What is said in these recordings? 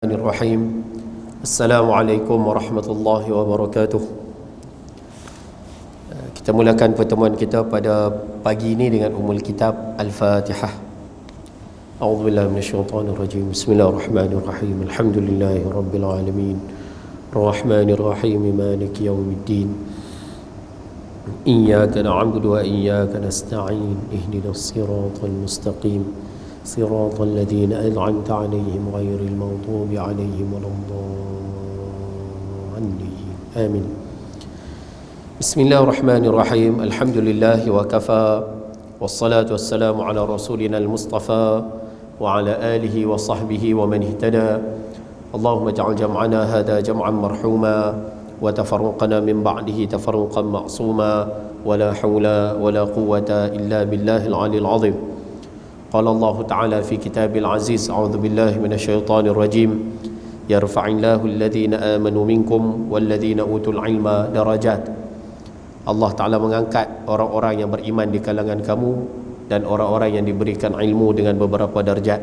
Bismillahirrahmanirrahim. Assalamualaikum warahmatullahi wabarakatuh. Kita mulakan pertemuan kita pada pagi ini dengan Ummul Kitab Al-Fatihah. A'udzubillahi minasyaitonirrajim. Bismillahirrahmanirrahim. Alhamdulillahi rabbil alamin. Arrahmanirrahim. Maliki yaumiddin. Iyyaka na'budu wa iyyaka nasta'in. Ihdinas siratal mustaqim. صراط الذين أنعمت عليهم غير المغضوب عليهم ولا الضالين آمين. بسم الله الرحمن الرحيم. الحمد لله وكفى والصلاة والسلام على رسولنا المصطفى وعلى آله وصحبه ومن اهتدى. اللهم اجعل جمعنا هذا جمعا مرحوما وتفرقنا من بعده تفرقا معصوما ولا حول ولا قوة إلا بالله العلي العظيم. قال الله تعالى في كتاب العزيز أعوذ بالله من الشيطان الرجيم يرفع الله الذين آمنوا منكم والذين أوتوا العلم درجات. Allah Ta'ala mengangkat orang-orang yang beriman di kalangan kamu dan orang-orang yang diberikan ilmu dengan beberapa darjat.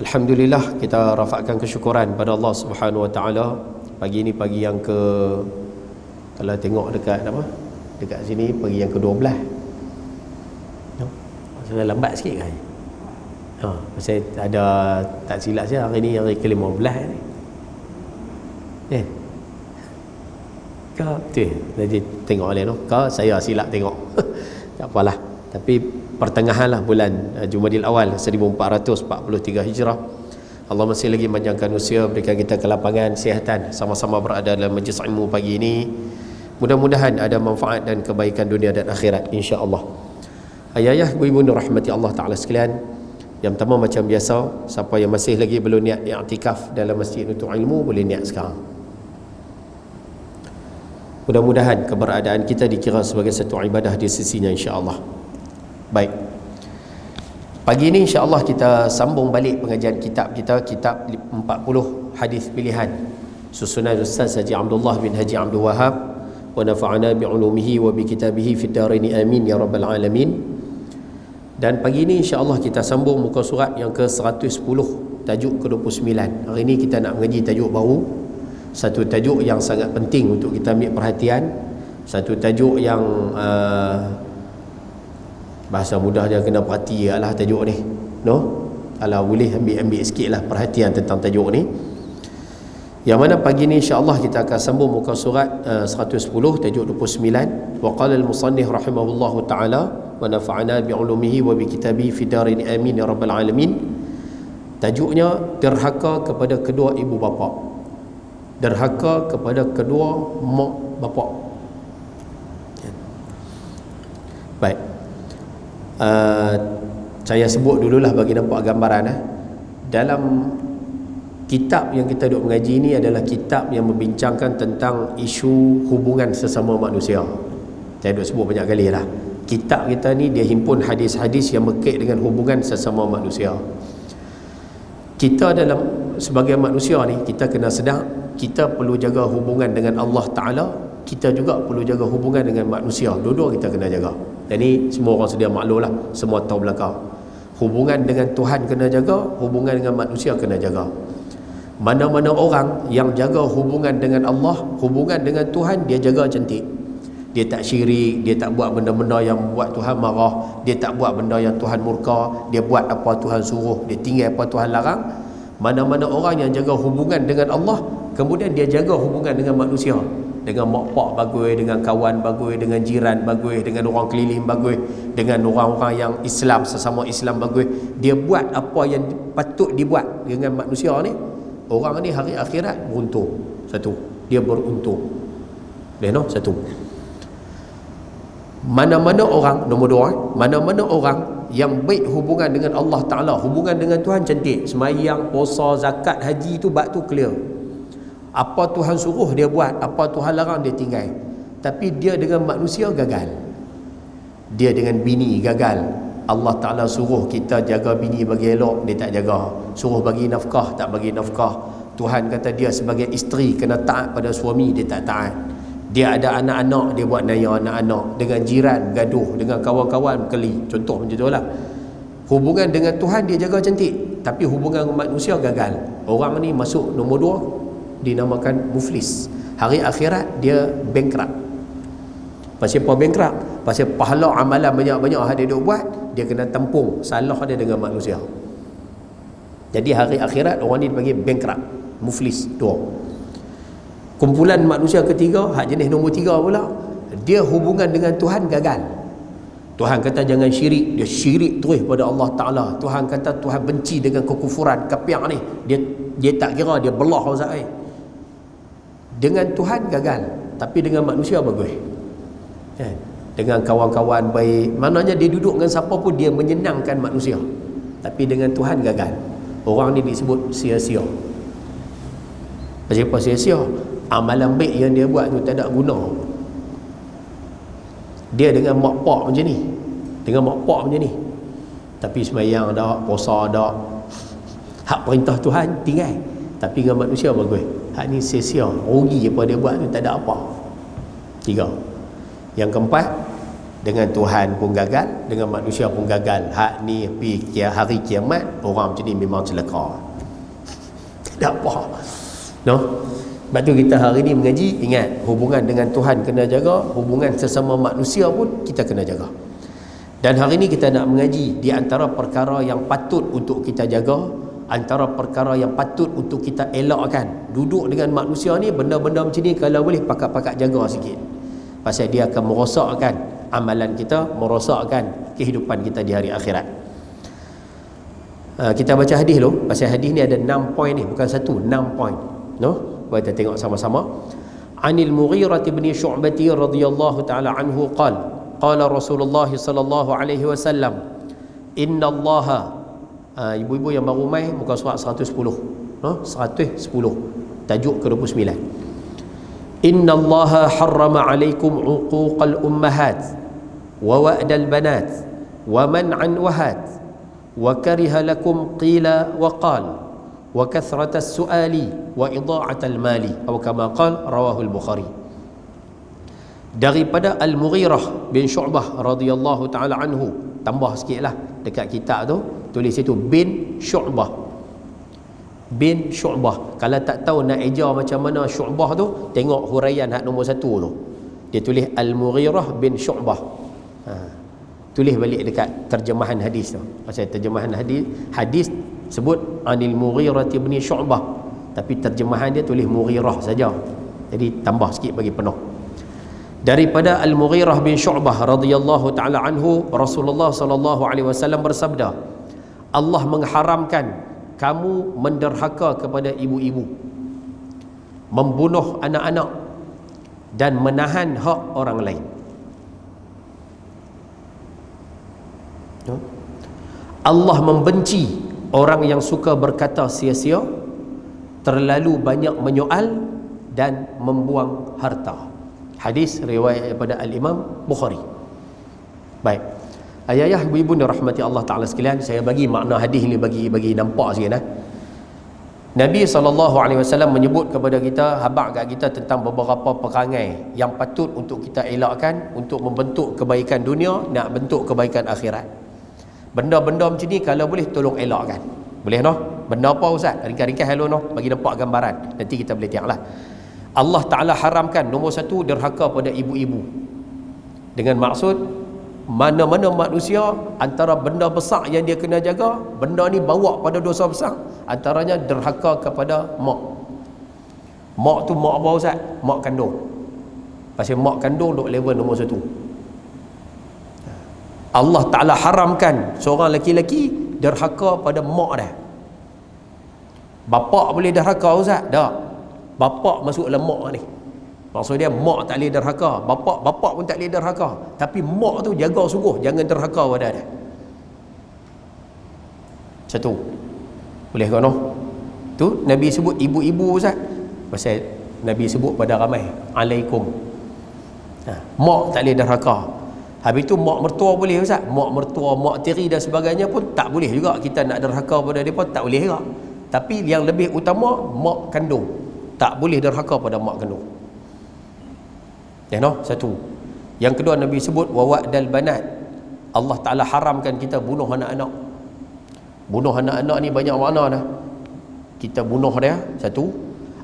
Alhamdulillah, kita rafakkan kesyukuran pada Allah Subhanahu Wa Ta'ala. Pagi ini pagi yang kalau tengok dekat dekat sini pagi yang ke-12. Saya lambat sikit kan? Saya ada, tak silap saya hari ni hari ke-15 ni. Jadi tengok oleh tu. Saya silap tengok. Tak apalah. Tapi pertengahan lah bulan Jumadil Awal 1443 Hijrah. Allah masih lagi panjangkan usia, berikan kita kelapangan, kesihatan, sama-sama berada dalam majlis ilmu pagi ini. Mudah-mudahan ada manfaat dan kebaikan dunia dan akhirat, insya-Allah. Ayah-ayah, ibu-ibu rahmati Allah Ta'ala sekalian, yang pertama macam biasa, siapa yang masih lagi belum niat i'tikaf dalam masjid untuk ilmu, boleh niat sekarang. Mudah-mudahan keberadaan kita dikira sebagai satu ibadah di sisinya, insya-Allah. Baik, pagi ini insya-Allah kita sambung balik pengajian kitab kita, kitab 40 hadis pilihan susunan Ustaz Haji Abdullah bin Haji Abdul Wahab, wa nafa'ana bi'ulumihi wa bi kitabihi fid darain amin ya rabbal alamin. Dan pagi ini insya-Allah kita sambung muka surat yang ke-110, tajuk ke-29. Hari ini kita nak mengaji tajuk baru, satu tajuk yang sangat penting untuk kita ambil perhatian, satu tajuk yang bahasa mudahnya kena perhati lah tajuk ni, kalau boleh ambil sikitlah perhatian tentang tajuk ni. Yang mana pagi ni insya-Allah kita akan sambung muka surat 110, tajuk 29. Wa qala al-musannif rahimahullahu taala wa nafa'ana bi'ulumihi wa bi kitabihi fid darain amin ya rabbal alamin. Tajuknya derhaka kepada kedua ibu bapa. Derhaka kepada kedua mak bapa. Baik. Saya sebut dululah bagi nampak gambaran. Dalam kitab yang kita duk mengaji ini adalah kitab yang membincangkan tentang isu hubungan sesama manusia. Saya duk sebut banyak kali lah. Kitab kita ni dia himpun hadis-hadis yang berkait dengan hubungan sesama manusia. Kita dalam sebagai manusia ni, kita kena sedar kita perlu jaga hubungan dengan Allah Ta'ala, kita juga perlu jaga hubungan dengan manusia. Dua-dua kita kena jaga. Jadi semua orang sedia maklum lah, semua tahu belakang. Hubungan dengan Tuhan kena jaga, hubungan dengan manusia kena jaga. Mana-mana orang yang jaga hubungan dengan Allah, hubungan dengan Tuhan, dia jaga cantik. Dia tak syirik, dia tak buat benda-benda yang buat Tuhan marah, dia tak buat benda yang Tuhan murka, dia buat apa Tuhan suruh, dia tinggal apa Tuhan larang. Mana-mana orang yang jaga hubungan dengan Allah, kemudian dia jaga hubungan dengan manusia, dengan mak pak bagus, dengan kawan bagus, dengan jiran bagus, dengan orang keliling bagus, dengan orang-orang yang Islam, sesama Islam bagus. Dia buat apa yang patut dibuat dengan manusia ni. Orang ni hari akhirat beruntung. Satu, dia beruntung. Satu. Mana-mana orang, nombor dua, mana-mana orang yang baik hubungan dengan Allah Ta'ala, hubungan dengan Tuhan cantik, semayang, puasa, zakat, haji tu bab tu clear. Apa Tuhan suruh dia buat, apa Tuhan larang dia tinggal. Tapi dia dengan manusia gagal. Dia dengan bini gagal. Allah Ta'ala suruh kita jaga bini bagi elok, dia tak jaga. Suruh bagi nafkah, tak bagi nafkah. Tuhan kata dia sebagai isteri kena taat pada suami, dia tak taat. Dia ada anak-anak, dia buat naya anak-anak. Dengan jiran gaduh, dengan kawan-kawan keli. Contoh macam tu lah. Hubungan dengan Tuhan dia jaga cantik, tapi hubungan manusia gagal. Orang ni masuk nombor 2, dinamakan muflis. Hari akhirat dia bankrupt. Pasal apa bankrupt? Pasal pahala amalan banyak-banyak dia duk buat, dia kena tempung salah dia dengan manusia. Jadi hari akhirat orang ni dipanggil bankrupt, muflis 2. Kumpulan manusia ketiga, hak jenis nombor 3 pula, dia hubungan dengan Tuhan gagal. Tuhan kata jangan syirik, dia syirik terus pada Allah Ta'ala. Tuhan kata Tuhan benci dengan kekufuran, kafir ni, dia tak kira, dia belah Ustaz. Dengan Tuhan gagal, tapi dengan manusia bagus. Dengan kawan-kawan baik, maknanya dia duduk dengan siapa pun dia menyenangkan manusia. Tapi dengan Tuhan gagal. Orang ni disebut sia-sia. Kenapa sia-sia? Amalan baik yang dia buat tu tak ada guna. Dia dengan mak pak macam ni, dengan mak pak macam ni, tapi sembahyang dak, puasa dak, hak perintah Tuhan tinggal, tapi dengan manusia bagus. Hak ni sia-sia, rugi apa dia buat tu tak ada apa. 3. Yang keempat, dengan Tuhan pun gagal, dengan manusia pun gagal. Hak ni pergi hari kiamat, orang macam ni memang celaka. Tak ada apa. No? Sebab tu kita hari ni mengaji, ingat, hubungan dengan Tuhan kena jaga, hubungan sesama manusia pun kita kena jaga. Dan hari ni kita nak mengaji di antara perkara yang patut untuk kita jaga, antara perkara yang patut untuk kita elakkan. Duduk dengan manusia ni, benda-benda macam ni kalau boleh pakat-pakat jaga sikit. Pasal dia akan merosakkan amalan kita, merosakkan kehidupan kita di hari akhirat. Kita baca hadis dulu. Pasal hadis ni ada 6 poin ni, bukan 1, 6 poin. No? Kita tengok sama-sama. Anil Mughirah bin Syu'bah radhiyallahu ta'ala anhu qala Rasulullah sallallahu alaihi wasallam, inna Allah, ibu-ibu yang baru mai muka surat 110, 110 tajuk ke-29. Inna Allah harrama alaikum uquqal ummahat wa wa'dal banat wa man'an wahat wa kariha lakum qila wa qala wa kathratas su'ali wa idha'atal mali atau kama qala rawahul Bukhari. Daripada Al-Mughirah bin Syu'bah radhiyallahu taala anhu, tambah sikitlah dekat kitab tu tulis itu bin Syu'bah. Bin Syu'bah. Kalau tak tahu nak eja macam mana Syu'bah tu, tengok huraian hak nombor 1 tu. Dia tulis Al-Mughirah bin Syu'bah. Tulis balik dekat terjemahan hadis tu. Pasal terjemahan hadis sebut Anil Mughirah bin Syu'bah, tapi terjemahan dia tulis Mughirah saja. Jadi tambah sikit bagi penuh. Daripada Al-Mughirah bin Syu'bah radhiyallahu taala anhu, Rasulullah sallallahu alaihi wasallam bersabda, Allah mengharamkan kamu menderhaka kepada ibu-ibu, membunuh anak-anak dan menahan hak orang lain. Allah membenci orang yang suka berkata sia-sia, terlalu banyak menyoal dan membuang harta. Hadis riwayat daripada Al-Imam Bukhari. Baik. Ayah-ayah, ibu-ibu yang rahmati Allah Ta'ala sekalian, saya bagi makna hadis ni bagi nampak sikit. Nabi SAW menyebut kepada kita, habaq kat kita tentang beberapa perangai yang patut untuk kita elakkan untuk membentuk kebaikan dunia, nak bentuk kebaikan akhirat. Benda-benda macam ni kalau boleh tolong elakkan. Boleh noh? Benda apa Ustaz? Ringkas-ringkas hello noh, bagi nampak gambaran. Nanti kita boleh tengoklah. Allah Ta'ala haramkan nombor 1 derhaka pada ibu-ibu, dengan maksud mana-mana manusia antara benda besar yang dia kena jaga, benda ni bawa pada dosa besar, antaranya derhaka kepada mak. Mak tu mak apa Ustaz? Mak kandung. Pasal mak kandung duk level nombor 1. Allah Ta'ala haramkan seorang lelaki derhaka pada mak dia. Bapak boleh derhaka Ustaz? Tak. Bapak masuk dalam mak ni. Maksud dia mak tak boleh derhaka, bapak pun tak boleh derhaka, tapi mak tu jaga sungguh jangan derhaka pada dia. Satu. Boleh ke noh? Tu Nabi sebut ibu-ibu Ustaz. Pasal Nabi sebut pada ramai alaikum. Mak tak boleh derhaka. Habis tu mak mertua boleh Ustaz. Mak mertua, mak tiri dan sebagainya pun tak boleh juga kita nak derhaka pada dia pun tak boleh juga. Tapi yang lebih utama mak kandung. Tak boleh derhaka pada mak kandung. Ya noh, satu. Yang kedua Nabi sebut wa wa'dal banat. Allah Ta'ala haramkan kita bunuh anak-anak. Bunuh anak-anak ni banyak makna dah. Kita bunuh dia, satu.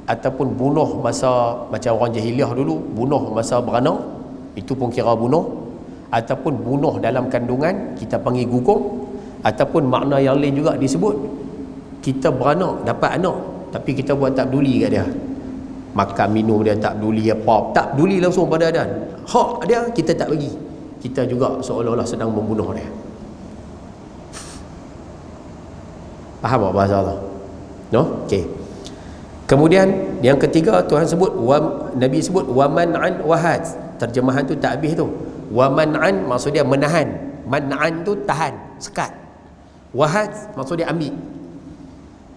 Ataupun bunuh masa macam orang jahiliah dulu, bunuh masa beranak, itu pun kira bunuh. Ataupun bunuh dalam kandungan, kita panggil gugur. Ataupun makna yang lain juga disebut, kita beranak, dapat anak, tapi kita buat tak peduli kat dia, makan minum dia tak peduli, apa tak peduli langsung pada dia, hak dia kita tak bagi, kita juga seolah-olah sedang membunuh dia. Faham tak bahasa Allah? No? Okey. Kemudian yang ketiga, Tuhan sebut, Nabi sebut waman'an wahad. Terjemahan tu tak habis tu. Waman'an maksud dia menahan. Man'an tu tahan, sekat. Wahad maksud dia ambil.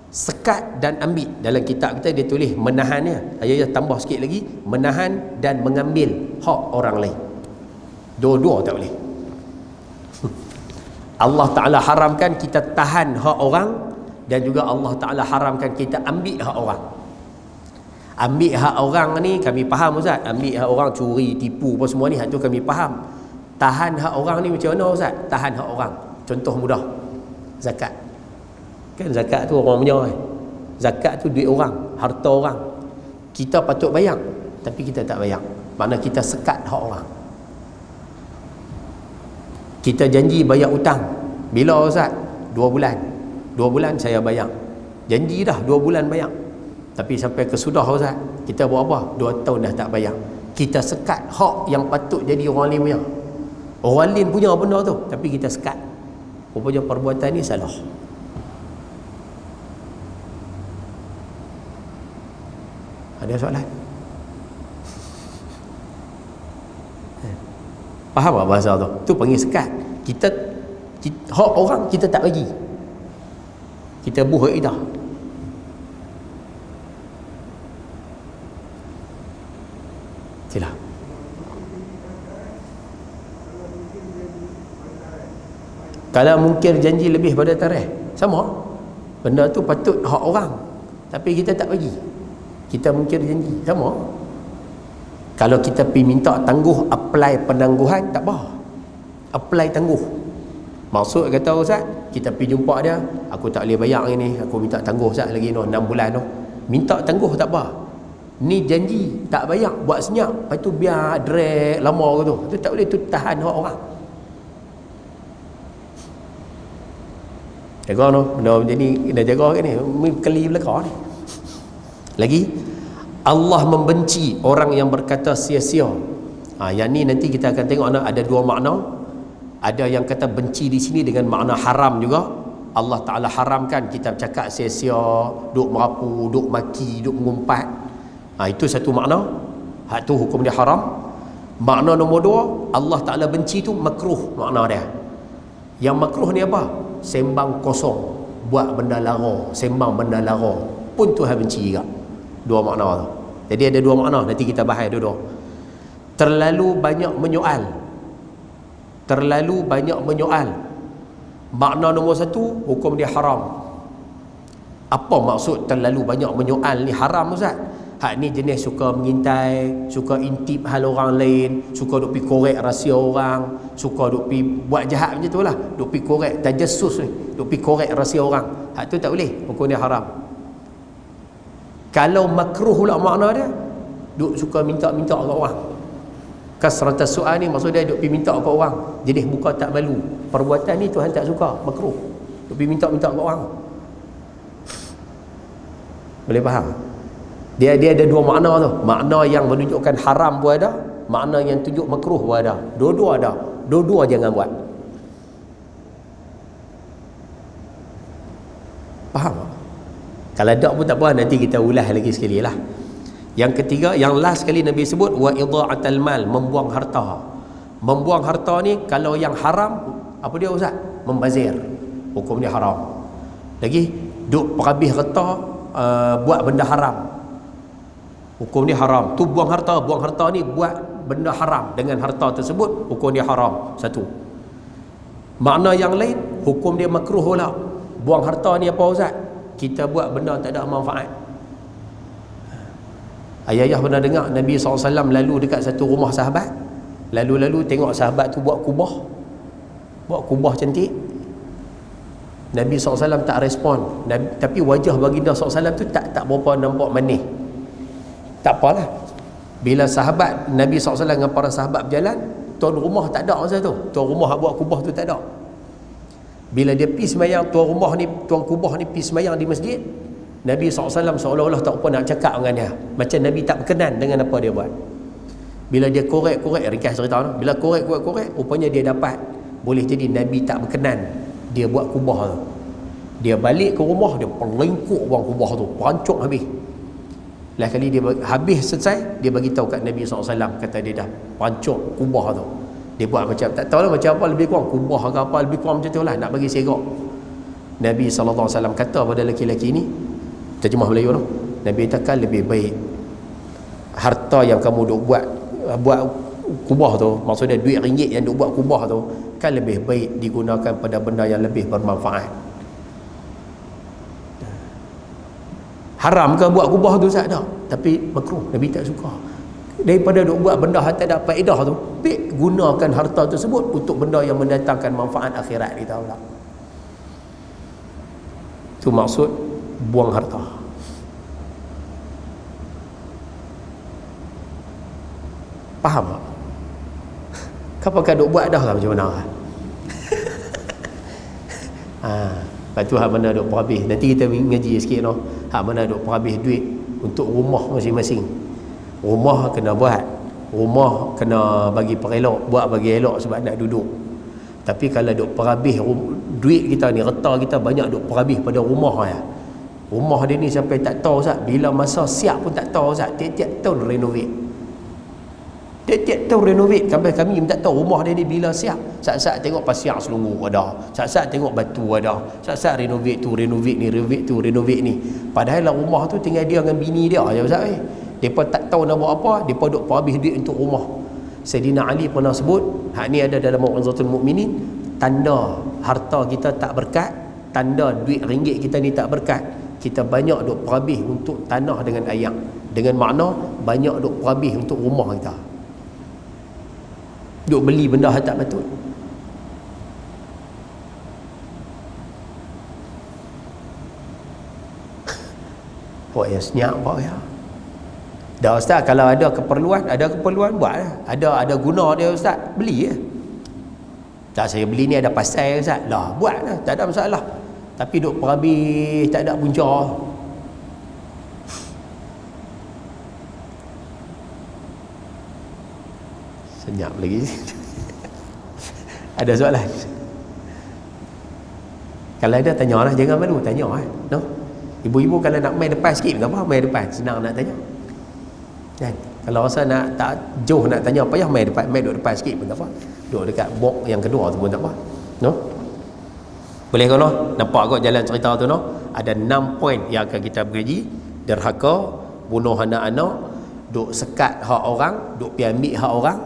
Sekat dan ambil. Dalam kitab kita dia tulis menahannya. Ayat tambah sikit lagi, menahan dan mengambil hak orang lain. Dua-dua tak boleh. Allah Ta'ala haramkan kita tahan hak orang, dan juga Allah Ta'ala haramkan kita ambil hak orang. Ambil hak orang ni kami faham Ustaz. Ambil hak orang, curi, tipu apa semua ni, hak tu kami faham. Tahan hak orang ni macam mana Ustaz? Tahan hak orang, contoh mudah, zakat. Kan zakat tu orang punya kan? Zakat tu duit orang, harta orang. Kita patut bayar, tapi kita tak bayar. Makna kita sekat hak orang. Kita janji bayar utang. Bila Ustaz? 2 bulan. 2 bulan saya bayar. Janji dah 2 bulan bayar, tapi sampai kesudah Ustaz, kita buat apa? 2 tahun dah tak bayar. Kita sekat hak yang patut jadi orang lain punya. Orang lain punya benda tu, tapi kita sekat. Rupanya perbuatan ni salah. Ada soalan? Faham tak bahasa tu? Tu panggil sekat. Kita hak orang kita tak bagi, kita buh dah. Sila. Kalau mungkir janji lebih pada tarikh, sama. Benda tu patut hak orang, tapi kita tak bagi, kita mungkir janji, sama. Kalau kita pergi minta tangguh, apply penangguhan, tak apa, apply tangguh. Maksud kata Ustaz, kita pergi jumpa dia, aku tak boleh bayar ni, aku minta tangguh Ustaz lagi 6 bulan tu. Minta tangguh tak apa, ni janji tak bayar, buat senyap, lepas tu biar drag lama tu. Tu tak boleh, tu tahan hak orang. Jaga tu, benda macam ni kena jaga kan ni, keli belakang ni. Lagi, Allah membenci orang yang berkata sia-sia. Yang ni nanti kita akan tengok ada 2 makna. Ada yang kata benci di sini dengan makna haram juga. Allah Ta'ala haramkan kita bercakap sia-sia, duk merapu, duk maki, duk mengumpat. Itu satu makna. Hak tu hukum dia haram. Makna nombor 2, Allah Ta'ala benci tu makruh makna dia. Yang makruh ni apa? Sembang kosong, buat benda lara, sembang benda lara pun Tuhan benci juga. 2 makna tu. Jadi ada 2 makna, nanti kita bahas dua-dua. Terlalu banyak menyoal. Terlalu banyak menyoal. Makna nombor 1, hukum dia haram. Apa maksud terlalu banyak menyoal ni haram Ustaz? Hak ni jenis suka mengintai, suka intip hal orang lain, suka duk pi korek rahsia orang, suka duk pi buat jahat macam tu lah, duk pi korek tajassus ni, duk pi korek rahsia orang. Hak tu tak boleh, hukum dia haram. Kalau makruh pula makna dia, duk suka minta-minta kat orang. Kasratas soal ni maksud dia duk pi minta kat orang, jenis muka tak malu. Perbuatan ni Tuhan tak suka, makruh. Duk pi minta-minta kat orang. Boleh faham? Dia ada 2 makna tu. Makna yang menunjukkan haram pun ada, makna yang tunjuk makruh pun ada. Dua-dua ada. Dua-dua jangan buat. Faham tak? Kalau tak pun tak apa, nanti kita ulas lagi sekali lah. Yang ketiga, yang last sekali Nabi sebut, wa idha'atal mal, membuang harta. Membuang harta ni kalau yang haram, apa dia Ustaz? Membazir. Hukum dia haram. Lagi duk perhabis harta, buat benda haram. Hukum dia haram. Tu buang harta ni buat benda haram dengan harta tersebut, hukum dia haram. Satu. Makna yang lain, hukum dia makruh pula. Buang harta ni apa Ustaz? Kita buat benda tak ada manfaat. Ayah pernah dengar Nabi SAW lalu dekat satu rumah sahabat. Lalu tengok sahabat tu buat kubah. Buat kubah cantik. Nabi SAW tak respon. Tapi wajah baginda SAW tu tak berapa nampak manis. Tak apalah. Bila sahabat Nabi SAW dengan para sahabat berjalan, tuan rumah tak ada masa tu. Tuan rumah buat kubah tu tak ada. Bila dia pergi semayang, tuan kubah ni pergi semayang di masjid, Nabi SAW seolah-olah tak apa nak cakap dengan dia. Macam Nabi tak berkenan dengan apa dia buat. Bila dia korek, ringkas cerita tu. Bila korek, rupanya dia dapat. Boleh jadi Nabi tak berkenan dia buat kubah tu. Dia balik ke rumah, dia pelengkuk buang kubah tu, perancuk habis. Lah kali dia habis selesai, dia bagi tahu kat Nabi SAW, kata dia dah perancuk kubah tu. Dia buat macam tak tahulah macam apa, lebih kurang kubah ke apa, lebih kurang macam tu lah, nak bagi segak. Nabi SAW kata pada lelaki-lelaki ni, terjemah Melayu tu, Nabi takkan lebih baik harta yang kamu duk buat kubah tu, maksudnya duit ringgit yang duk buat kubah tu, kan lebih baik digunakan pada benda yang lebih bermanfaat. Haram ke buat kubah tu? Tak ada, tapi makruh. Nabi tak suka. Daripada duk buat benda yang tak ada faedah tu, baik gunakan harta tersebut untuk benda yang mendatangkan manfaat akhirat kita pula. Itu maksud buang harta. Faham tak? Kapakah duk buat dah lah macam mana? Lepas tu hak mana duk perhabis. Nanti kita ngaji sikit no. Hak mana duk perhabis duit untuk rumah masing-masing. Rumah kena buat, rumah kena bagi perelok, buat bagi elok sebab nak duduk. Tapi kalau duk perhabis duit kita ni, harta kita banyak duk perhabis pada rumah ya. Rumah dia ni sampai tak tahu Ustaz, bila masa siap pun tak tahu Ustaz. Tiap-tiap tahun renovate. Tiap-tiap tahun renovate. Sampai kami tak tahu rumah dia ni bila siap. Saat-saat tengok pasir selungur ada, saat-saat tengok batu ada, saat-saat renovate tu, renovate ni, renovate tu, renovate ni. Padahal lah rumah tu tinggal dia dengan bini dia je Ustaz. Mereka tak tahu nak buat apa, mereka duk perhabis duit untuk rumah. Sayyidina Ali pernah sebut, hak ni ada dalam Mau'izatul Mukminin, tanda harta kita tak berkat, tanda duit ringgit kita ni tak berkat, kita banyak duk perhabis untuk tanah dengan ayak. Dengan makna banyak duk perhabis untuk rumah kita, duk beli benda yang tak patut. Buat yang senyap buat ya. Dah Ustaz, kalau ada keperluan buat lah. Ada guna dia Ustaz, beli ya. Tak, saya beli ni ada pasal Ustaz. Lah buat lah, tak ada masalah. Tapi duk perhabis tak ada punca. Senyap lagi. Ada soalan? Kalau ada tanyalah, jangan malu tanya no. Ibu-ibu kalau nak main depan sikit tak apa, main depan, senang nak tanya. Kan? Kalau rasa nak tak jauh nak tanya apa, payah main duduk depan sikit pun tak apa. Duduk dekat box yang kedua tu pun tak apa. No? Boleh ke no? Nampak kot jalan cerita tu no? Ada 6 poin yang akan kita mengaji. Derhaka, bunuh anak-anak, duk sekat hak orang, duk pi ambil hak orang.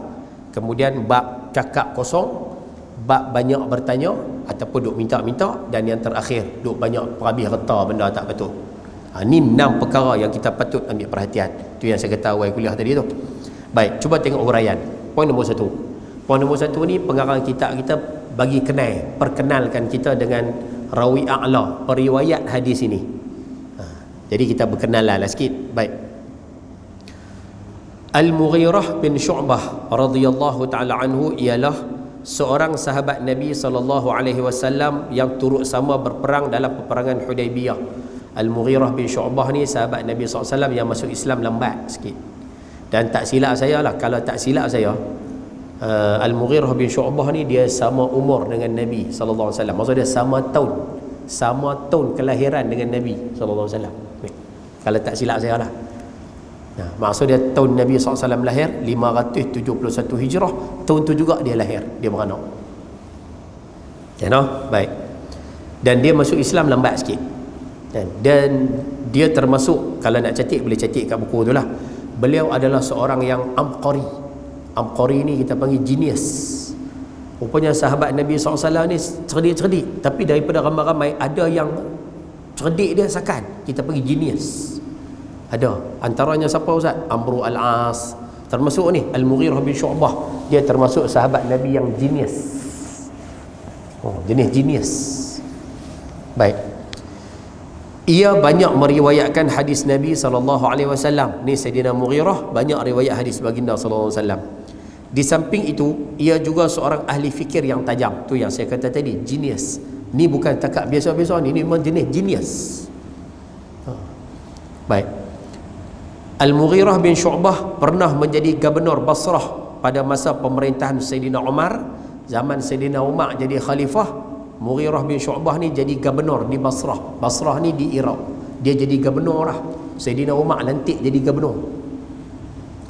Kemudian bab cakap kosong, bab banyak bertanya ataupun duk minta-minta, dan yang terakhir duk banyak perhabis harta benda tak patut. Ni 6 perkara yang kita patut ambil perhatian. Itu yang saya kata awal kuliah tadi tu. Baik, cuba tengok huraian. Poin nombor 1. Poin nombor 1 ni pengarang kitab kita bagi perkenalkan kita dengan rawi a'la, periwayat hadis ini. Jadi kita berkenalan lah sikit. Baik. Al-Mughirah bin Syu'bah radhiyallahu taala anhu ialah seorang sahabat Nabi SAW yang turut sama berperang dalam peperangan Hudaibiyah. Al-Mughirah bin Syu'bah ni sahabat Nabi SAW yang masuk Islam lambat sikit. Dan tak silap saya lah, kalau tak silap saya, Al-Mughirah bin Syu'bah ni dia sama umur dengan Nabi SAW. Maksudnya sama tahun kelahiran dengan Nabi SAW. Kalau tak silap saya lah. Nah, maksudnya tahun Nabi SAW lahir 571 Hijrah, tahun tu juga dia lahir, dia beranak. Ya, no? Baik. Dan dia masuk Islam lambat sikit. Dan dia termasuk, kalau nak catik boleh catik kat buku tu lah, beliau adalah seorang yang amqari. Amqari ni kita panggil genius. Rupanya sahabat Nabi SAW ni cerdik-cerdik, tapi daripada ramai-ramai ada yang cerdik dia sakan, kita panggil genius. Ada, antaranya siapa Ustaz? Amru al-As, termasuk ni Al-Mughirah bin Syu'bah, dia termasuk sahabat Nabi yang genius. Jenis genius. Baik. Ia banyak meriwayatkan hadis Nabi SAW. Ni Sayyidina Mughirah banyak riwayat hadis baginda SAW. Di samping itu, ia juga seorang ahli fikir yang tajam. Tu yang saya kata tadi, genius. Ni bukan takat biasa-biasa ni memang jenis genius. Baik. Al-Mughirah bin Syu'bah pernah menjadi gubernur Basrah pada masa pemerintahan Sayyidina Umar. Zaman Sayyidina Umar jadi khalifah, Mughirah bin Syu'bah ni jadi gubernur di Basrah. Basrah ni di Iraq. Dia jadi gubernur lah. Sayyidina Umar lantik jadi gubernur.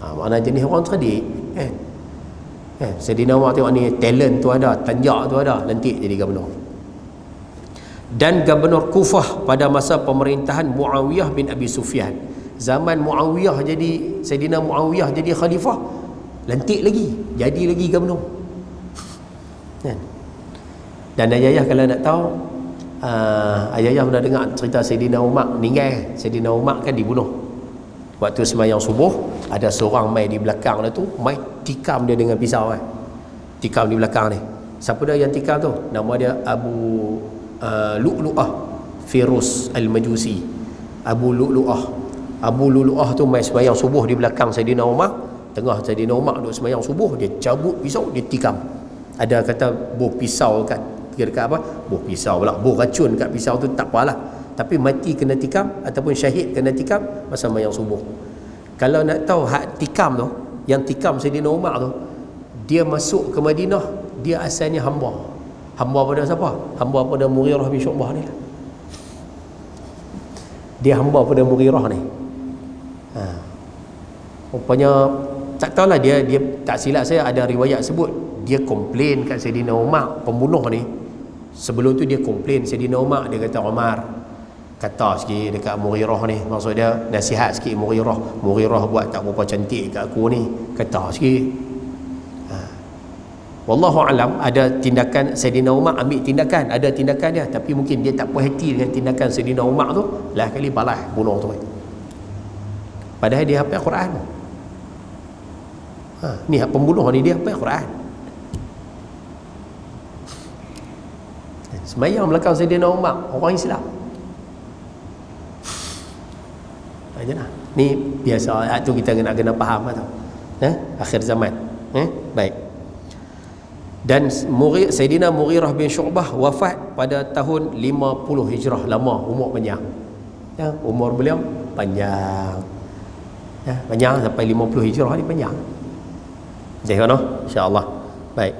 Mana jenis orang cerdik kan? Sayyidina Umar tengok ni, talent tu ada, tanjak tu ada, lantik jadi gubernur. Dan gubernur Kufah pada masa pemerintahan Muawiyah bin Abi Sufyan. Zaman Muawiyah jadi, Sayyidina Muawiyah jadi khalifah, lantik lagi, jadi lagi gubernur kan? Dan ayah kalau nak tahu, ayah pernah dengar cerita Sayyidina Umar meninggal. Sayyidina Umar kan dibunuh waktu sembahyang subuh. Ada seorang mai di belakang dia tu, mai tikam dia dengan pisau tikam di belakang ni. Siapa dia yang tikam tu? Nama dia Abu Lu'lu'ah Firuz Al-Majusi. Abu Lu'lu'ah tu mai sembahyang subuh di belakang Sayyidina Umar. Tengah Sayyidina Umar duduk sembahyang subuh, dia cabut pisau, dia tikam. Ada kata buah pisau kat dekat apa? Buah pisau pula, buah racun kat pisau tu tak apalah. Tapi mati kena tikam ataupun syahid kena tikam masa sembahyang subuh. Kalau nak tahu hak tikam tu, yang tikam Sayyidina Umar tu, dia masuk ke Madinah, dia asalnya hamba. Hamba pada siapa? Hamba pada Mughirah bin Syu'bah ni lah. Dia hamba pada Mughirah ni. Rupanya tak tahulah, dia tak silap saya ada riwayat sebut dia komplain kat Sayyidina Umar, pembunuh ni. Sebelum tu dia komplain Sayyidina Umar, dia kata, Umar kata sikit dekat Mughirah ni, maksud dia nasihat sikit Mughirah buat tak berapa cantik kat aku ni, kata sikit. Wallahu alam, ada tindakan Sayyidina Umar, ambil tindakan, ada tindakan dia, tapi mungkin dia tak puas hati dengan tindakan Sayyidina Umar tu, lah kali balas bunuh tu. Padahal dia hafal Quran. Ni hak pembunuh ni dia hafal Quran. Sembahyang belakang Sayyidina Umar, orang Islam. Ajalah. Ni biasa, tu kita kena faham lah tu. Akhir zaman. Baik. Dan Sayyidina Mughirah bin Syu'bah wafat pada tahun 50 Hijrah. Lama, umur panjang. Umur beliau panjang. Panjang sampai 50 Hijrah ni panjang. Jadi kan, insya-Allah. Baik.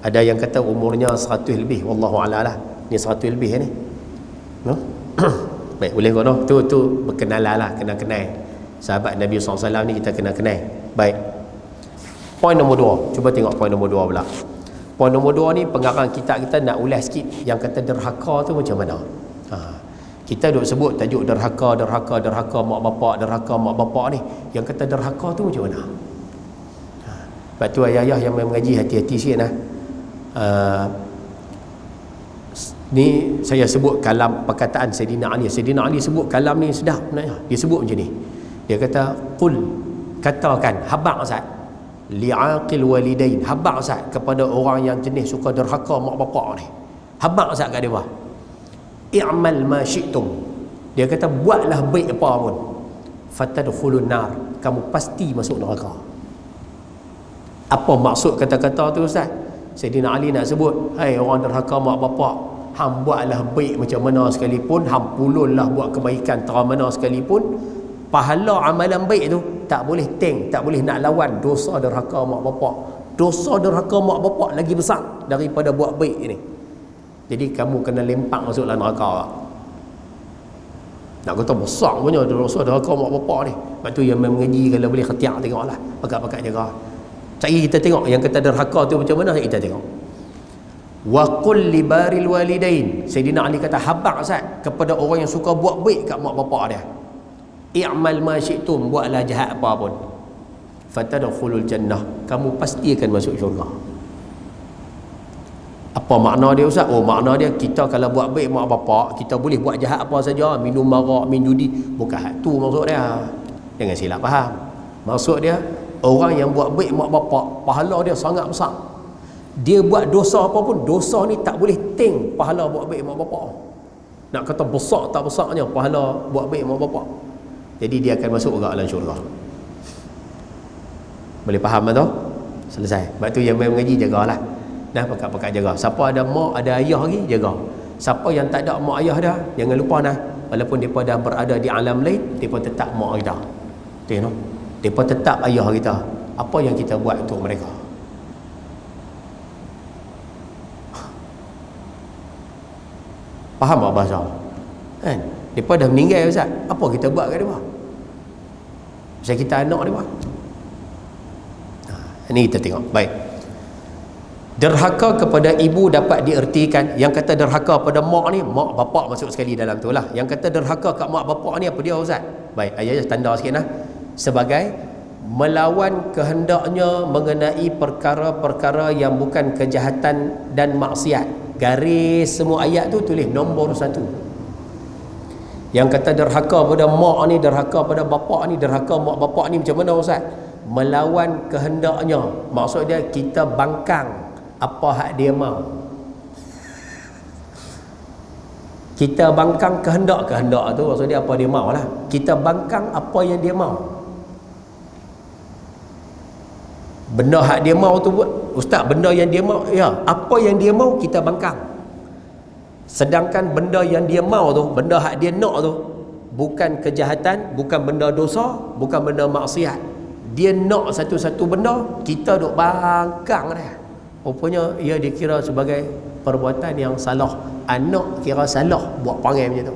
Ada yang kata umurnya 100 lebih, wallahu a'lam lah. Ni 100 lebih ni. Baik, boleh kono. Tu berkenalan lah, kenal sahabat Nabi SAW ni, kita kena kenal. Baik. Poin nombor 2. Cuba tengok poin nombor 2 pula. Poin nombor 2 ni pengarang kitab kita nak ulas sikit yang kata derhaka tu macam mana. Kita duk sebut tajuk derhaka mak bapak ni. Yang kata derhaka tu macam mana? Sebab tu ayah-ayah yang mengaji hati-hati sikit lah. Ni saya sebut kalam perkataan Sayyidina Ali. Sayyidina Ali sebut kalam ni sedap sebenarnya. Dia sebut macam ni. Dia kata, qul, katakan, habaq Ustaz, li'aqil walidain, habaq Ustaz kepada orang yang jenis suka derhaka mak bapak ni. Habaq Ustaz kat dia, i'mal ma syi'tum. Dia kata, buatlah baik apa pun, fatadkhulun nar, kamu pasti masuk neraka. Apa maksud kata-kata tu Ustaz? Sayyidina Ali nak sebut, hai orang derhaka mak bapak, hang buatlah baik macam mana sekalipun, hang pulunlah buat kebaikan tera mana sekalipun, pahala amalan baik tu tak boleh tak boleh nak lawan dosa derhaka mak bapak. Dosa derhaka mak bapak lagi besar daripada buat baik ini. Jadi kamu kena lempak masuk dalam neraka. Nak kata besar punya dosa derhaka mak bapak ni. Lepas tu yang mengaji kalau boleh khatiak tengoklah, pakat-pakat jaga. Cari kita tengok yang kata derhaka tu macam mana, kita tengok. Wa qul li baril walidain. Sayyidina Ali kata, habaq Ustaz kepada orang yang suka buat baik kat mak bapak dia. I'mal ma syi'tum, buatlah jahat apa pun, fatadkhulul jannah, kamu pasti akan masuk syurga. Apa makna dia Ustaz? Oh, makna dia kita kalau buat baik mak bapak, kita boleh buat jahat apa saja, minum marak, minum judi. Bukan hak tu maksud dia. Jangan silap faham. Maksud dia, orang yang buat baik mak bapak, pahala dia sangat besar. Dia buat dosa apa pun, dosa ni tak boleh pahala buat baik mak bapak. Nak kata besar tak besarnya pahala buat baik mak bapak, jadi dia akan masuk juga dalam syurga. Boleh faham tak? Selesai. Sebab tu yang main mengaji jagalah. Nah, pekat-pekat jaga. Siapa ada mak ada ayah lagi, jaga. Siapa yang tak ada mak ayah dah, jangan lupa nah. Walaupun mereka dah berada di alam lain, mereka tetap mak kita. Tengok. Mereka tetap ayah kita. Apa yang kita buat untuk mereka? Faham tak bahasa? Kan? Mereka dah meninggal Ustaz. Apa kita buat kat mereka? Macam kita anak mereka. Ini kita tengok. Baik. Derhaka kepada ibu dapat diertikan. Yang kata derhaka pada mak ni, mak bapak masuk sekali dalam tu lah. Yang kata derhaka kat mak bapak ni apa dia Ustaz? Baik, ayat tanda sikit lah. Sebagai melawan kehendaknya mengenai perkara-perkara yang bukan kejahatan dan maksiat. Garis semua ayat tu tulis nombor 1. Yang kata derhaka pada mak ni, derhaka pada bapak ni, derhaka mak bapak ni macam mana Ustaz? Melawan kehendaknya. Maksud dia kita bangkang apa hak dia mau. Kita bangkang kehendak tu maksud dia apa dia mau lah. Kita bangkang apa yang dia mau. Benda hak dia mau tu buat Ustaz, benda yang dia mau, ya, apa yang dia mau kita bangkang. Sedangkan benda yang dia mau tu, benda hak dia nak tu, bukan kejahatan, bukan benda dosa, bukan benda maksiat. Dia nak satu-satu benda, kita duk bangkang dah. Rupanya ia dikira sebagai perbuatan yang salah. Anak kira salah buat perangai macam tu.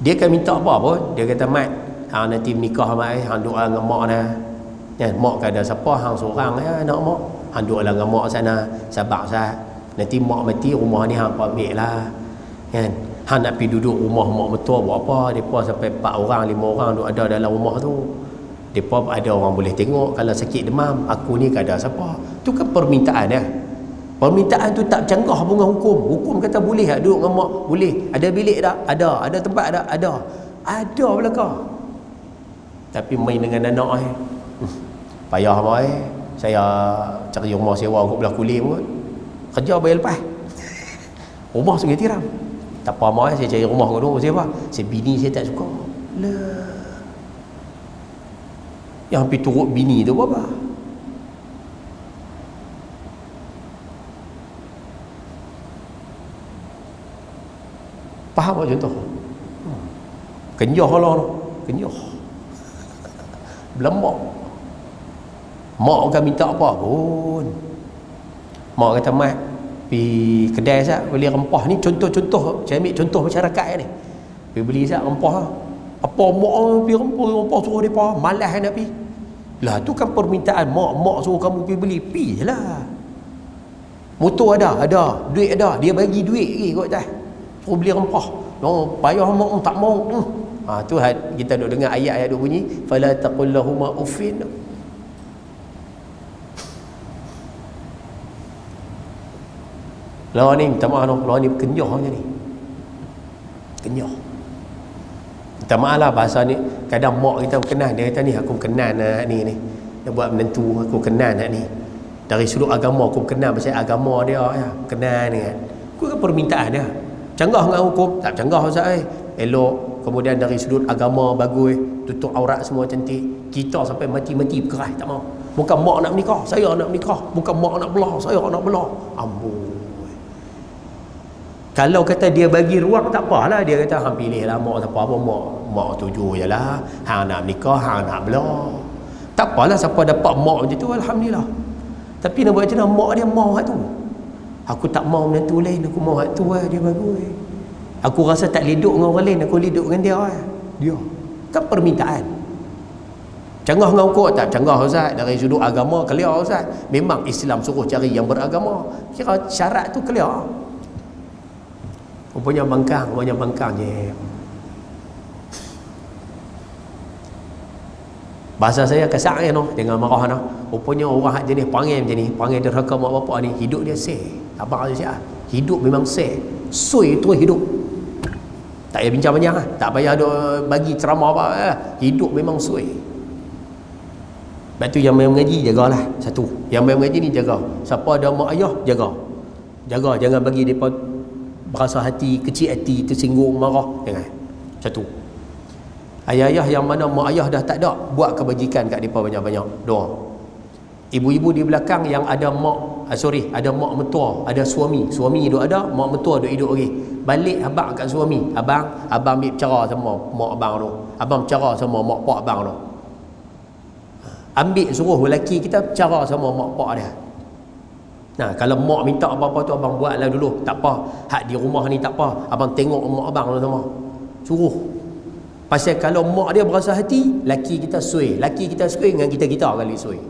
Dia akan minta apa pun, dia kata mat, hang nanti menikah mak, hang doa dengan mak dah. Ya, mak kada siapa, hang seorang ya anak mak. Hang doa dengan mak sana, sabar sat. Nanti mak mati rumah ni hang ambil lah. Kan? Hang nak pergi duduk rumah mak mertua buat apa? Depa sampai 4 orang, 5 orang duk ada dalam rumah tu. Depa ada orang boleh tengok kalau sakit demam, aku ni kada siapa. Tu kan permintaan ya. Permintaan tu tak canggah pun dengan hukum. Hukum kata boleh tak duduk dengan mak? Boleh. Ada bilik tak? Ada. Ada tempat tak? Ada. Ada belakang. Tapi main dengan anak payah mak saya cari rumah sewa untuk belah kulit pun. Kerja bayar lepas. Rumah sungai tiram. Tak apa mak saya cari rumah dulu siapa? Saya bini saya tak suka. Lah. Yang hampir turut bini tu apa? Faham tak contoh? Kenyah lah tu. Kenyah. Belambak. Mak akan minta apa pun. Mak kata mat pergi kedai sat beli rempah ni, contoh-contoh saya ambil contoh masyarakat ni. Pergi beli sat rempah. Apa mak pergi rempah suruh depa malas nak pergi. Lah tu kan permintaan mak suruh kamu pergi beli, pergilah. Motor ada, duit ada, dia bagi duit lagi kot dah. Suruh beli rempah. Oh, payah mak tak mau. Tu kita duk dengar ayat-ayat duk bunyi fala taqul lahum uffin. Lawan ni minta maaf lawan ni kenyah macam ni. Kenyah. Minta maaf lah bahasa ni. Kadang mak kita kenal, dia kata ni aku kenal nak ni. Dia buat menentu aku kenal nak ni. Dari sudut agama aku kenal pasal agama dia ya. Kenal ni kan. Aku kan permintaan dia. Canggah dengan hukum? Tak canggah Ustaz elok. Kemudian dari sudut agama bagus, tutup aurat semua cantik. Kita sampai mati-mati berkeras tak mau. Bukan mak nak menikah, saya nak menikah. Bukan mak nak belah, saya nak belah. Amboi. Kalau kata dia bagi ruang tak apalah, dia kata hang pilih lah mak tak apa-apa, mak tuju je lah. Hang nak menikah, hang nak belah. Tak apalah siapa dapat mak macam tu, alhamdulillah. Tapi nak buat macam mana mak dia mau hak tu. Aku tak mau menantu lain, aku mau hak tu lah, dia bagus. Aku rasa tak leduk dengan orang lain, aku leduk dengan dia lah. Dia kan permintaan. Canggah dengan hukum tak canggah Ustaz. Dari sudut agama clear Ustaz. Memang Islam suruh cari yang beragama. Kira syarat tu clear. Rupanya bangkang je. Bahasa saya kasar no, dengan marah no. Rupanya orang hak jenis panggil macam ni, panggil derhaka mak bapak ni, hidup dia seh. Abang tu siap. Hidup memang seh. Sui terus hidup. Tak payah bincang banyak lah. Tak payah ada bagi ceramah apa. Hidup memang sui. Sebab tu yang mengaji jagalah. Satu. Yang mengaji ni jaga. Siapa ada mak ayah jaga. Jaga jangan bagi depa berasa hati, kecil hati, tersinggung, marah. Jangan. Satu. Ayah-ayah yang mana mak ayah dah tak ada, buat kebajikan kat mereka banyak-banyak. Dua. Ibu-ibu di belakang yang ada ada mak mertua, ada suami duk ada, mak mertua duk hidup lagi. Balik abang kat suami, abang ambil bicara sama mak abang tu. Abang bicara sama mak pak abang tu. Ambil suruh lelaki kita bicara sama mak pak dia. Nah, kalau mak minta apa-apa tu abang buatlah dulu. Tak apa, hak di rumah ni tak apa. Abang tengok mak abang tu sama. Suruh. Pasal kalau mak dia berasa hati, laki kita suai. Laki kita suai dengan kita kali suai.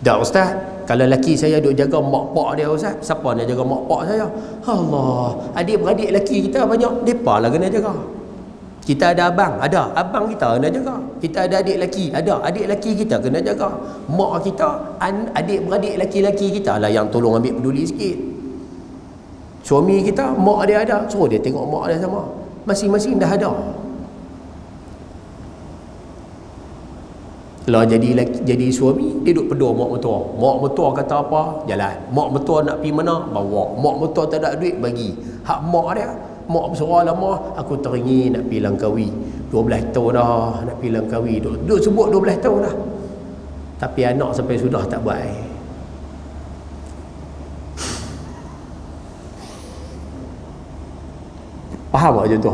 Dah ustaz, kalau laki saya duk jaga mak pak dia ustaz, siapa nak jaga mak pak saya? Allah, adik-beradik laki kita banyak, depa lah kena jaga. Kita ada abang kita kena jaga. Kita ada adik laki, adik laki kita kena jaga. Mak kita, adik-beradik laki-laki kita lah yang tolong ambil peduli sikit. Suami kita, mak dia ada, suruh dia tengok mak dia sama. Masing-masing dah ada. Kalau jadi suami, dia duduk pedul mak mertua. Mak mertua kata apa, jalan. Mak mertua nak pergi mana, bawa. Mak mertua tak ada duit, bagi. Hak mak dia, mak bersuara lama, aku teringin nak pergi Langkawi. 12 tahun dah nak pergi Langkawi. Duduk sebut 12 tahun dah. Tapi anak sampai sudah tak buat. Faham tak macam tu?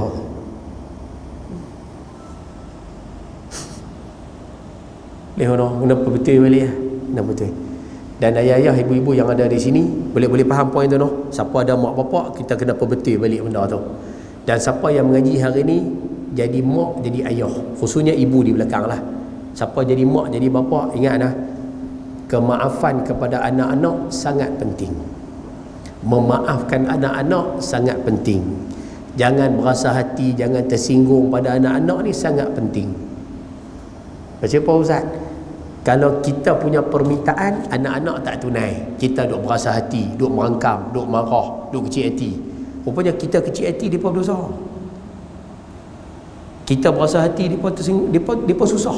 Kenapa betul balik lah? Kenapa betul? Dan ayah-ayah, ibu-ibu yang ada di sini boleh faham poin tu no. Siapa ada mak bapak, kita kena perbetul balik benda tu. Dan siapa yang mengaji hari ni jadi mak, jadi ayah, khususnya ibu di belakang lah. Siapa jadi mak, jadi bapa, ingat lah, kemaafan kepada anak-anak sangat penting. Memaafkan anak-anak sangat penting. Jangan berasa hati, jangan tersinggung pada anak-anak ni sangat penting. Macam apa ustaz? Kalau kita punya permintaan anak-anak tak tunai, kita duk berasa hati, duk merangkam, duk marah, duk kecil hati. Rupanya kita kecil hati, mereka berdosa. Kita berasa hati, mereka susah.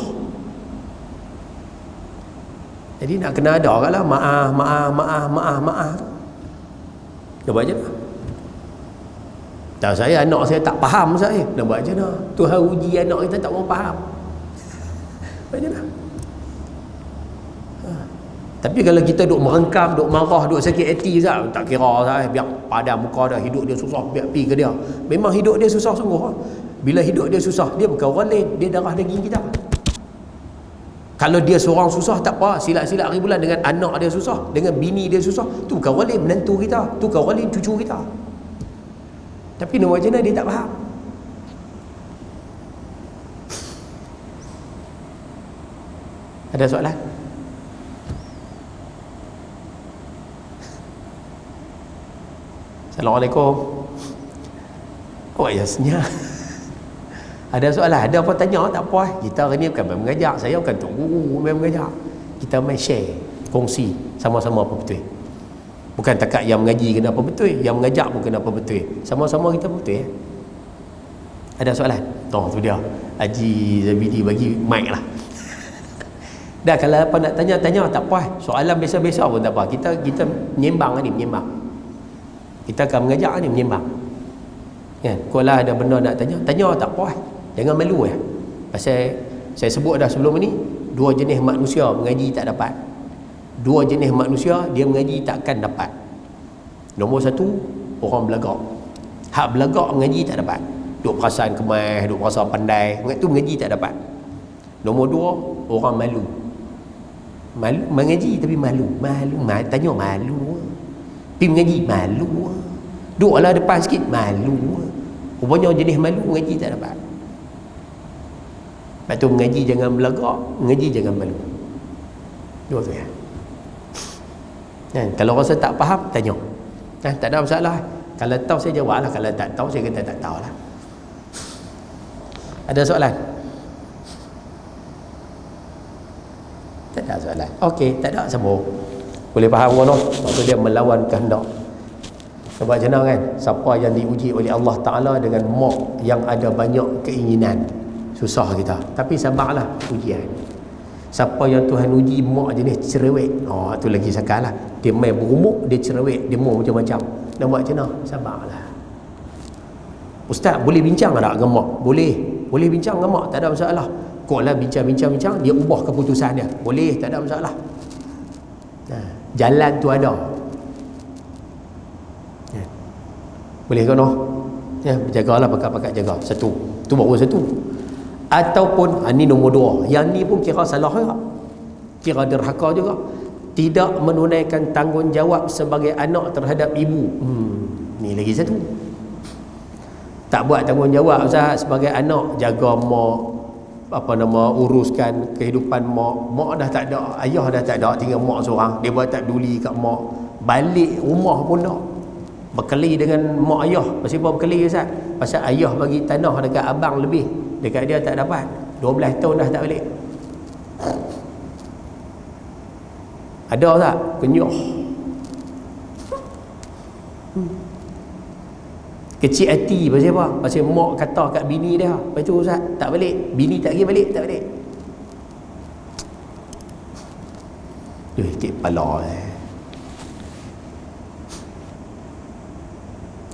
Jadi nak kena ada kan lah, maaf tu. Nak buat je lah. Tak, saya anak saya tak faham saya. Nak buat je lah. Tuhan uji anak kita tak mau faham. Buat je lah. Tapi kalau kita duk merengkam, duk marah, duk sakit hati sah, tak kira sah, biar padam muka dah, hidup dia susah, biar pergi ke dia. Memang hidup dia susah sungguh. Bila hidup dia susah, dia bukan orang lain, dia darah daging kita. Kalau dia seorang susah tak apa, silat-silat hari bulan dengan anak dia susah, dengan bini dia susah, tu bukan orang lain, menantu kita, tu bukan orang lain, cucu kita. Tapi nama macam mana dia tak faham. Ada soalan? Assalamualaikum. Oh ya senyap. Ada soalan? Ada apa tanya? Tak apa. Kita hari ni bukan main mengajak. Saya bukan tok guru main mengajak. Kita main share, kongsi sama-sama apa betul. Bukan takat yang mengaji kena apa betul, yang mengajak pun kena apa betul. Sama-sama kita betul. Ada soalan? Oh tu dia. Haji Zabidi bagi mic lah. Dah, kalau apa nak tanya tak apa. Soalan biasa-biasa pun tak apa. Kita menyembang ni, menyembang. Kita akan mengajak ni menyembang. Kan? Kalau ada benda nak tanya tak apa. Jangan malu ya. Pasal saya sebut dah sebelum ni, dua jenis manusia mengaji tak dapat. Dua jenis manusia dia mengaji takkan dapat. Nombor satu, orang belagak. Hak belagak mengaji tak dapat. Duk perasaan kemas, duk perasa pandai, tu mengaji tak dapat. Nombor dua, orang malu. Malu mengaji tapi malu. Tanya malu. Pergi mengaji malu. Duduklah depan sikit malu. Rupanya jenis malu mengaji tak dapat. Lepas tu mengaji jangan belagak, mengaji jangan malu. Dua tu ya. Kalau rasa tak faham, tanya. Tak ada masalah. Kalau tahu saya jawab lah. Kalau tak tahu saya kata tak tahu lah. Ada soalan? Tak ada soalan. Okey, tak ada, sambung. Boleh faham kan? Maksud dia melawan kehendak. Sebab macam mana kan? Siapa yang diuji oleh Allah Ta'ala dengan mak yang ada banyak keinginan, susah kita. Tapi sabarlah ujian. Siapa yang Tuhan uji mak jenis cerewet, tu lagi sakal lah. Dia main berumuk, dia cerewet, dia mau macam-macam. Nak buat macam mana? Sabarlah. Ustaz, boleh bincang tak dengan mak? Boleh bincang dengan mak, tak ada masalah. Kau lah bincang, dia ubah keputusan dia. Boleh, tak ada masalah. Jalan tu ada. Boleh ke no? Jagalah, pakat-pakat jaga. Satu. Tu baru satu. Ataupun ni nombor dua. Yang ni pun kira salah juga. Kira derhaka juga. Tidak menunaikan tanggungjawab sebagai anak terhadap ibu. Ni lagi satu. Tak buat tanggungjawab Ustaz sebagai anak, jaga mak, uruskan kehidupan mak dah tak ada, ayah dah tak ada, tinggal mak seorang. Dia buat tak peduli kat mak. Balik rumah pun tak. Berkeli dengan mak ayah. Pasal apa berkeli Ustaz? Pasal ayah bagi tanah dekat abang lebih, dekat dia tak dapat. 12 tahun dah tak balik. Ada tak? Kenyuh. Kecil hati pasal apa? Pasal mak kata kat bini dia, lepas tu Ustaz tak balik, bini tak pergi balik, tak balik. Sikit kepala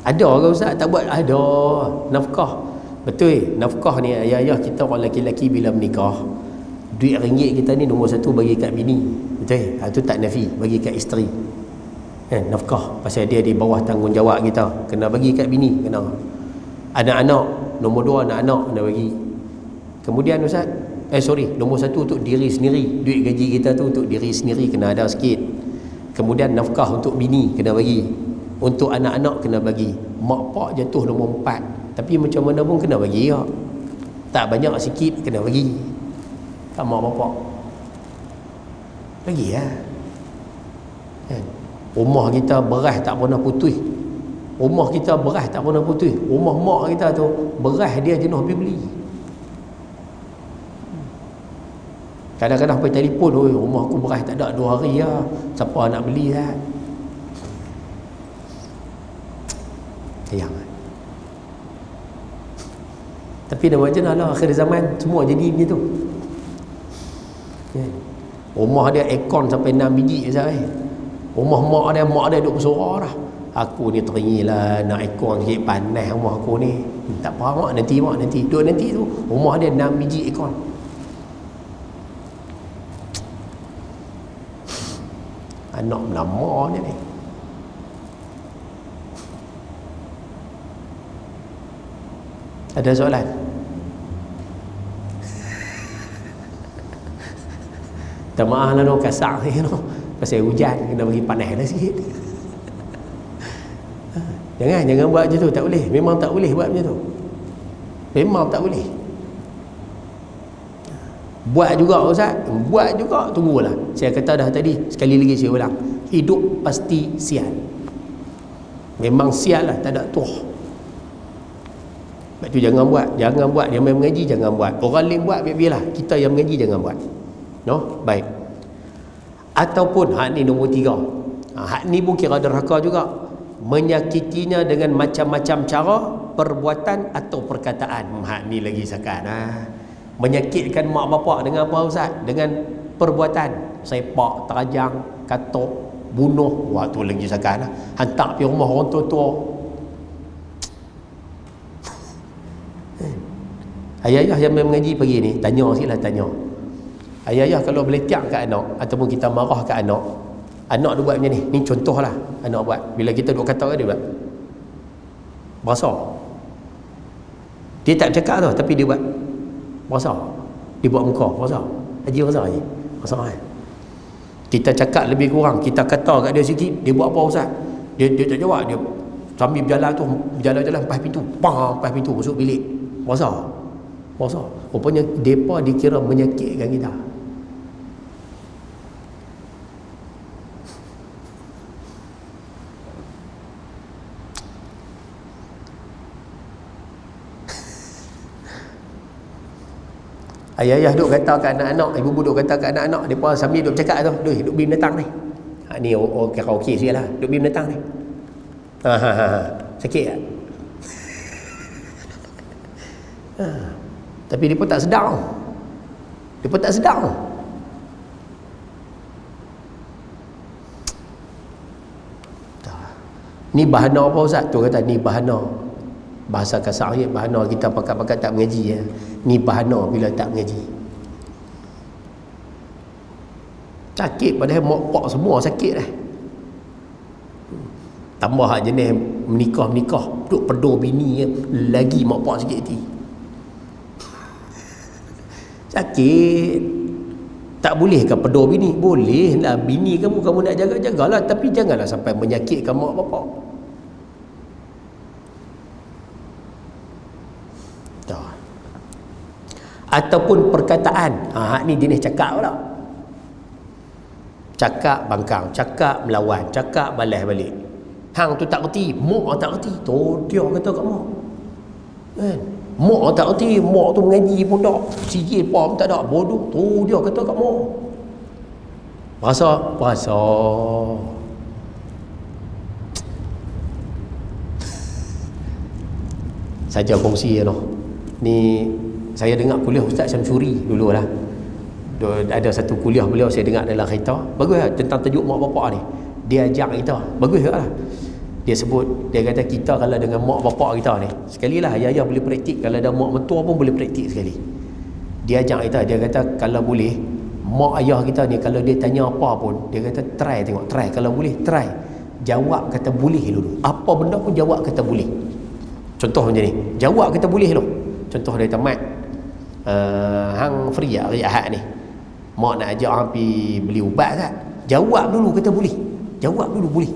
Ada ke Ustaz tak buat? Ada. Nafkah. Betul, nafkah ni ayah-ayah kita orang lelaki-lelaki bila menikah, duit ringgit kita ni nombor satu bagi kat bini. Betul? Itu tak nafi, bagi kat isteri. Nafkah, pasal dia di bawah tanggungjawab kita, kena bagi kat bini, kena. Anak-anak, nombor dua anak-anak kena bagi. Kemudian Ustaz, nombor satu untuk diri sendiri, duit gaji kita tu untuk diri sendiri kena ada sikit. Kemudian nafkah untuk bini kena bagi, untuk anak-anak kena bagi. Mak pak jatuh nombor 4, tapi macam mana pun kena bagi ya. Tak banyak sikit kena bagi. Tak mak bapak bagi ya. Rumah kita beras tak pernah putih. Rumah kita beras tak pernah putih. Rumah mak kita tu beras dia jenuh pergi beli. Kadang-kadang pergi telefon, rumah aku beras tak ada 2 hari lah. Siapa nak beli lah. Sayang. Tapi dah macam mana akhir zaman semua jadi macam tu. Rumah dia aircon sampai 6 biji je. Rumah mak dia duduk bersorah dah. Aku ni teringilah nak aircon sikit, panas rumah aku ni. Tak apa mak, nanti duduk nanti tu. Rumah dia 6 biji aircon. Anak lama dia ni. Ada soalan? Tak maaf lah kasar ni pasal hujan kena bagi panas lah sikit. Jangan buat macam tu, tak boleh. Memang tak boleh buat macam tu. Memang tak boleh. Buat juga Ustaz, buat juga, tunggulah. Saya kata dah tadi, sekali lagi saya ulang. Hidup pasti sial. Memang sial lah, tak ada tuh. Sebab tu jangan buat. Yang main mengaji jangan buat. Orang lain buat biar-biarlah. Kita yang mengaji jangan buat. Baik. Ataupun hak ni nombor 3. Hak ni pun kira derhaka juga. Menyakitinya dengan macam-macam cara, perbuatan atau perkataan. Hak ni lagi sakan. Menyakitkan mak bapak dengan apa Ustaz? Dengan perbuatan. Sepak, terajang, katuk, bunuh. Wah tu lagi sakan. Hantar pergi rumah orang tua-tua. Ayah-ayah yang mengaji pagi ni, tanya sikitlah, tanya. Ayah-ayah kalau boleh tiap kat anak, ataupun kita marah kat anak dia buat macam ni. Ni contoh lah anak buat. Bila kita duk kata dia buat berasa. Dia tak cakap tau, tapi dia buat berasa. Dia buat muka berasa. Haji berasa je. Berasa kan. Kita cakap lebih kurang, kita kata kat dia sikit, dia buat apa Ustaz? Dia tak jawab. Dia sambil berjalan tu, berjalan-jalan pas pintu, pas pintu masuk bilik. Berasa. Rupanya mereka dikira menyakitkan kita. Ayah-ayah duk kata kat anak-anak, ibu-ibu duk kata kat anak-anak, mereka sambil duk cakap tu, duk bim datang ni. Ni kira okey sikit lah, duk bim datang ni. Sakit tak? Tapi mereka tak sedar. Ni bahana apa Ustaz? Tu kata ni bahana. Bahasa kasar ni bahana, kita pakat-pakat tak mengaji ya. Ni bahana bila tak mengaji. Sakit padahal mak pak semua sakit dah. Tambah hak jenis menikah duk pedor bini lagi mak pak sikit hati. Sakit. Tak boleh ke pedor bini? Boleh lah, bini kamu nak jaga-jagalah, tapi janganlah sampai menyakitkan mak bapak. Dah. Ataupun perkataan, hak ni jenis cakap pula. Cakap bangkang, cakap melawan, cakap balas balik. Hang tu tak reti, mak tak reti. Tu dia kata kat mak. Kan? Mak tak reti, mak tu mengaji pun tak. Sijil pun tak ada, bodoh. Tu dia kata kat mak. Rasa. Saja kongsi ni saya dengar kuliah Ustaz Syamsuri dululah. Ada satu kuliah beliau saya dengar dalam kereta. Bagus lah tentang tajuk mak bapak ni. Dia ajak kita. Bagus lah. Dia sebut, dia kata kita kalau dengan mak bapak kita ni, sekali lah ayah boleh praktik, kalau ada mak mentua pun boleh praktik sekali. Dia ajak kita, dia kata kalau boleh mak ayah kita ni kalau dia tanya apa pun, dia kata try kalau boleh try. Jawab kata boleh dulu. Apa benda pun jawab kata boleh. Contoh macam ni, jawab kata boleh dulu. Contoh dia kata mat, hang free hari Ahad ni, mak nak ajak hang pergi beli ubat tak? Jawab dulu kata boleh. Jawab dulu boleh.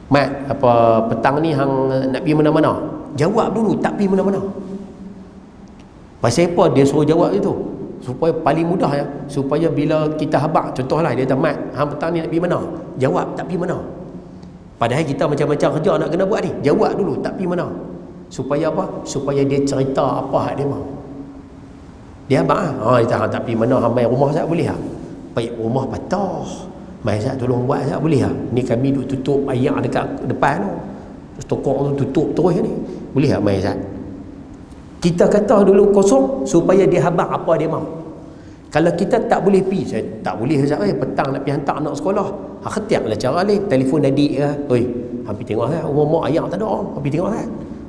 Mat, apa petang ni hang nak pergi mana-mana? Jawab dulu tak pergi mana-mana. Pasal apa dia suruh jawab itu? Supaya paling mudah ya, supaya bila kita habaq, contohlah dia kata mat, hang petang ni nak pergi mana? Jawab tak pergi mana. Padahal kita macam-macam kerja nak kena buat ni. Jawab dulu tak pergi mana. Supaya apa? Supaya dia cerita apa hak dia mahu. Dia habaq dia kata tak pergi mana, hang main rumah tak boleh ah. Baik rumah patah. Mai Zat tolong buat Zat boleh tak? Ni kami duk tutup air dekat depan tu. Tokok tu tutup terus ni. Boleh tak mai Zat? Kita kata dulu kosong supaya dia habaq apa dia mahu. Kalau kita tak boleh pergi, saya tak boleh Zat petang nak pergi hantar anak sekolah. Khatiaklah cara lain, telefon adik ke. Oi, hang pergi tengok rumah mak ayah tak ada. Hang pergi tengok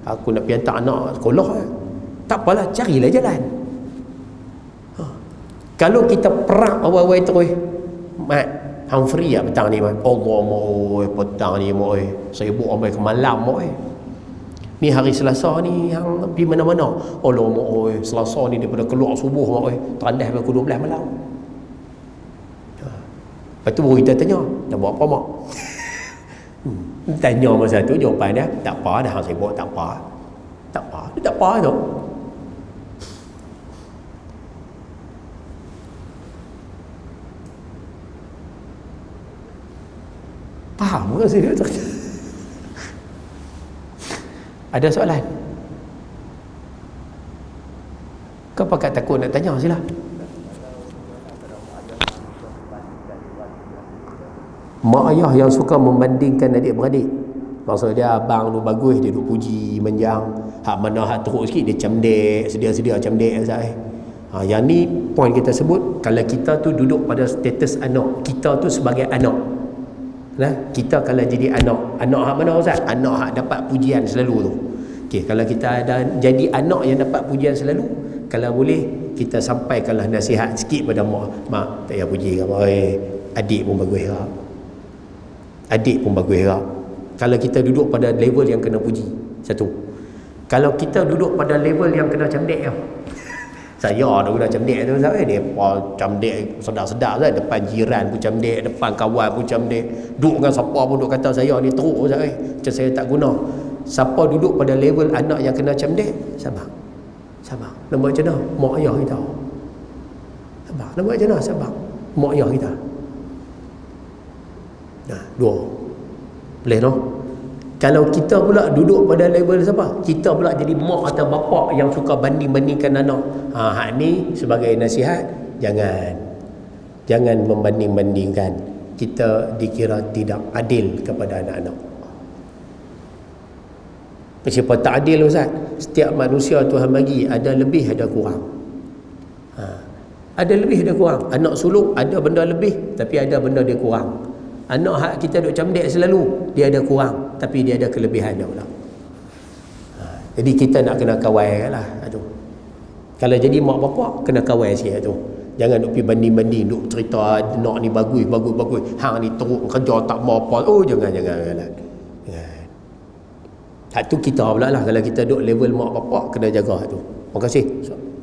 aku nak pergi hantar anak sekolah Tak apalah, carilah jalan. Kalau kita perak awal-awal terus, mat hang free tak petang ni mat? Allah mak petang ni mak saya buat sampai ke malam mak ni hari Selasa ni hang pergi mana-mana. Allah mak Selasa ni daripada keluar subuh mak terandah sampai ke 12 malam. Lepas tu baru kita tanya, nak buat apa mak? Tanya masa tu jawapan dia, tak apa dah hang saya buat tak apa. Tak apa tu. Faham ke saya? Ada soalan? Kau pakat takut nak tanya sila. Mak ayah yang suka membandingkan adik-beradik. Maksud dia abang tu bagus, dia duk puji menjang. Hak mana hak teruk sikit dia camdek, sedia-sedia camdek yang ni point kita sebut, kalau kita tu duduk pada status anak, kita tu sebagai anak. Nah, kita kalau jadi anak hak mana Ustaz? Anak hak dapat pujian selalu tu. Okey, kalau kita ada jadi anak yang dapat pujian selalu, kalau boleh kita sampaikanlah nasihat sikit pada mak tak payah puji apa adik pun bagus lah. Adik pun bagus lah. Kalau kita duduk pada level yang kena puji, satu. Kalau kita duduk pada level yang kena camdek saya dah guna camdek tu Ustaz dia camdek sedar-sedar Ustaz, depan jiran pun camdek, depan kawan pun camdek, duduk dengan siapa pun duk kata saya ni teruk Ustaz macam saya tak guna. Siapa duduk pada level anak yang kena camdek, sabar nak buat macam mana mak ayah kita, sabar nak buat macam mana, sabar mak ayah kita. Dua boleh no. Kalau kita pula duduk pada level siapa? Kita pula jadi mak atau bapak yang suka banding-bandingkan anak. Hak ni sebagai nasihat, jangan membanding-bandingkan. Kita dikira tidak adil kepada anak-anak. Siapa tak adil Ustaz? Setiap manusia Tuhan bagi ada lebih ada kurang. Ada lebih ada kurang. Anak sulung ada benda lebih tapi ada benda dia kurang. Anak hak kita duk camdek selalu, dia ada kurang, tapi dia ada kelebihan dia pula. Jadi kita nak kena kawal lah tu. Kalau jadi mak bapak, kena kawal sikit tu. Jangan duk pergi banding-banding, duk cerita anak ni bagus. Hang ni teruk kerja tak mau apa. Oh, jangan. Hak tu kita pula lah. Kalau kita duk level mak bapak, kena jaga tu. Terima kasih.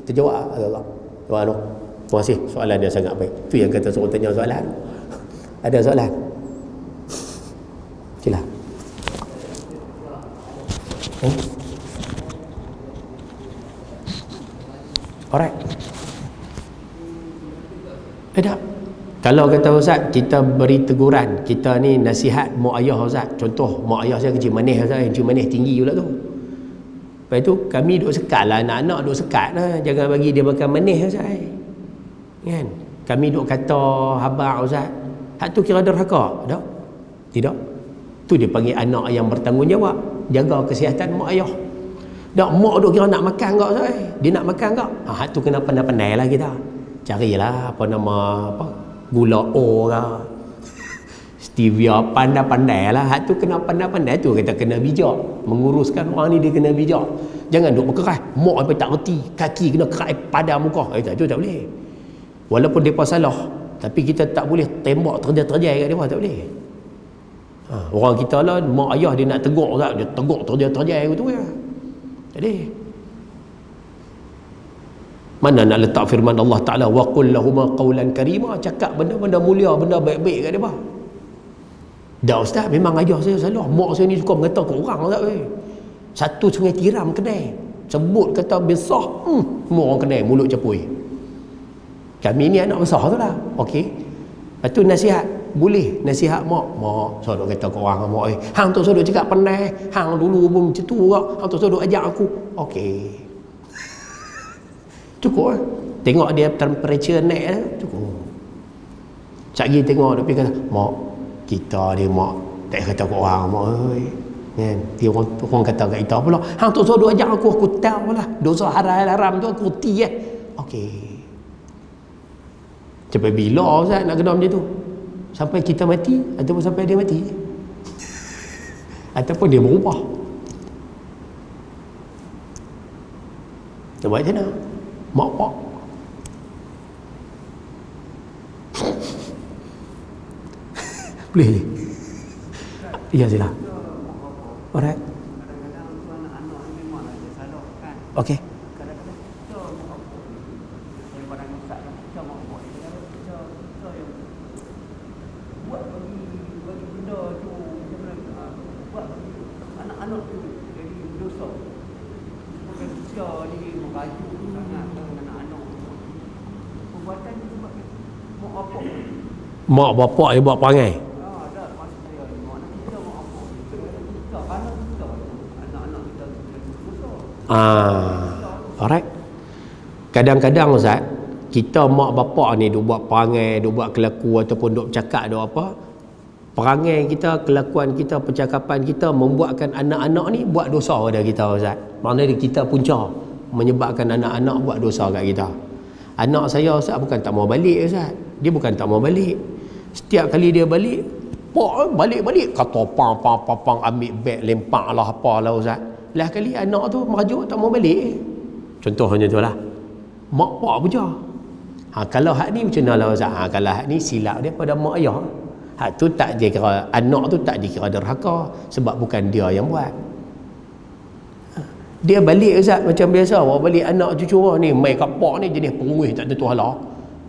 Terjawab Allah. Terima kasih. Soalan dia sangat baik. Tu yang kata suruh tanya soalan. Ada soalan? Sila. Alright. Tak. Kalau kata Ustaz, kita beri teguran, kita ni nasihat mak ayah Ustaz. Contoh, mak ayah saya kecil manis Ustaz, kecil manis tinggi pula tu. Lepas tu kami duk sekat lah, anak-anak duk sekat lah, jangan bagi dia makan manis Ustaz. Kan? Kami duk kata habaq Ustaz. Hak tu kira derhaka? Tak? Tidak. Tu dia panggil anak yang bertanggungjawab, jaga kesihatan mak ayah. Tak, mak duk kira nak makan tak Ustaz? Dia nak makan tak? Hak tu kena pandai-pandai lah kita. Carilah gula O ke, stevia, pandai-pandai lah. Hak tu kena pandai-pandai tu, kita kena bijak menguruskan orang ni, dia kena bijak. Jangan duk berkeras, mak apa tak reti, kaki kena keras padam muka. Tu tak boleh. Walaupun depa salah, tapi kita tak boleh tembak terjai-terjai kat depa, tak boleh. Orang kita lah, mak ayah dia nak tegur tak, dia tegur terjai-terjai tu ya. Jadi mana nak letak firman Allah Ta'ala, wa qul lahuma qawlan karima, cakap benda-benda mulia, benda baik-baik kat dia. Dah Ustaz, memang ayah saya salah, mak saya ni suka mengata ke orang Ustaz. Satu Sungai Tiram kedai, sebut kata besar, semua orang kedai mulut capui. Kami ni anak besar tu lah. Okey. Lepas tu nasihat, boleh nasihat mak so duk kata ke orang, mak hang tu so duk cakap pandai, hang dulu pun macam tu kak, hang tu so duk ajak aku. Okey, cukup lah. Tengok dia temperature naik lah, cukup. Sekejap lagi tengok dia pergi kata, mak, kita dia mak tak kata ke orang mak kan? Dia orang kata kat kita pula, hang tu so duk ajak aku tahu lah dosa haram tu aku reti Okey, sampai bila Ustaz nak kena macam tu? Sampai kita mati ataupun sampai dia mati? Ataupun dia berubah? Kita buat macam mana? Mak pak boleh je? Ya sila. Alright. Okey. Mak bapak dia buat perangai. Alright. Kadang-kadang Ustaz, kita mak bapak ni duk buat perangai, duk buat kelaku ataupun duk bercakap duk apa, perangai kita, kelakuan kita, percakapan kita membuatkan anak-anak ni buat dosa pada kita Ustaz. Maknanya kita punca menyebabkan anak-anak buat dosa kat kita. Anak saya Ustaz bukan tak mau balik Ustaz. Dia bukan tak mau balik. Setiap kali dia balik, balik kata pang ambil beg lempak lah apalah Ustaz. Lah kali anak tu merajuk tak mau balik. Contoh macam tu lah. Mak pak puja. Kalau hak ni macam mana lah Ustaz? Kalau hak ni silap dia pada mak ayah. Hak tu tak dikira, anak tu tak dikira derhaka sebab bukan dia yang buat. Dia balik Ustaz macam biasa, bawa balik anak cucu orang ni, mai kat pak ni jenis perungih tak tentu hala.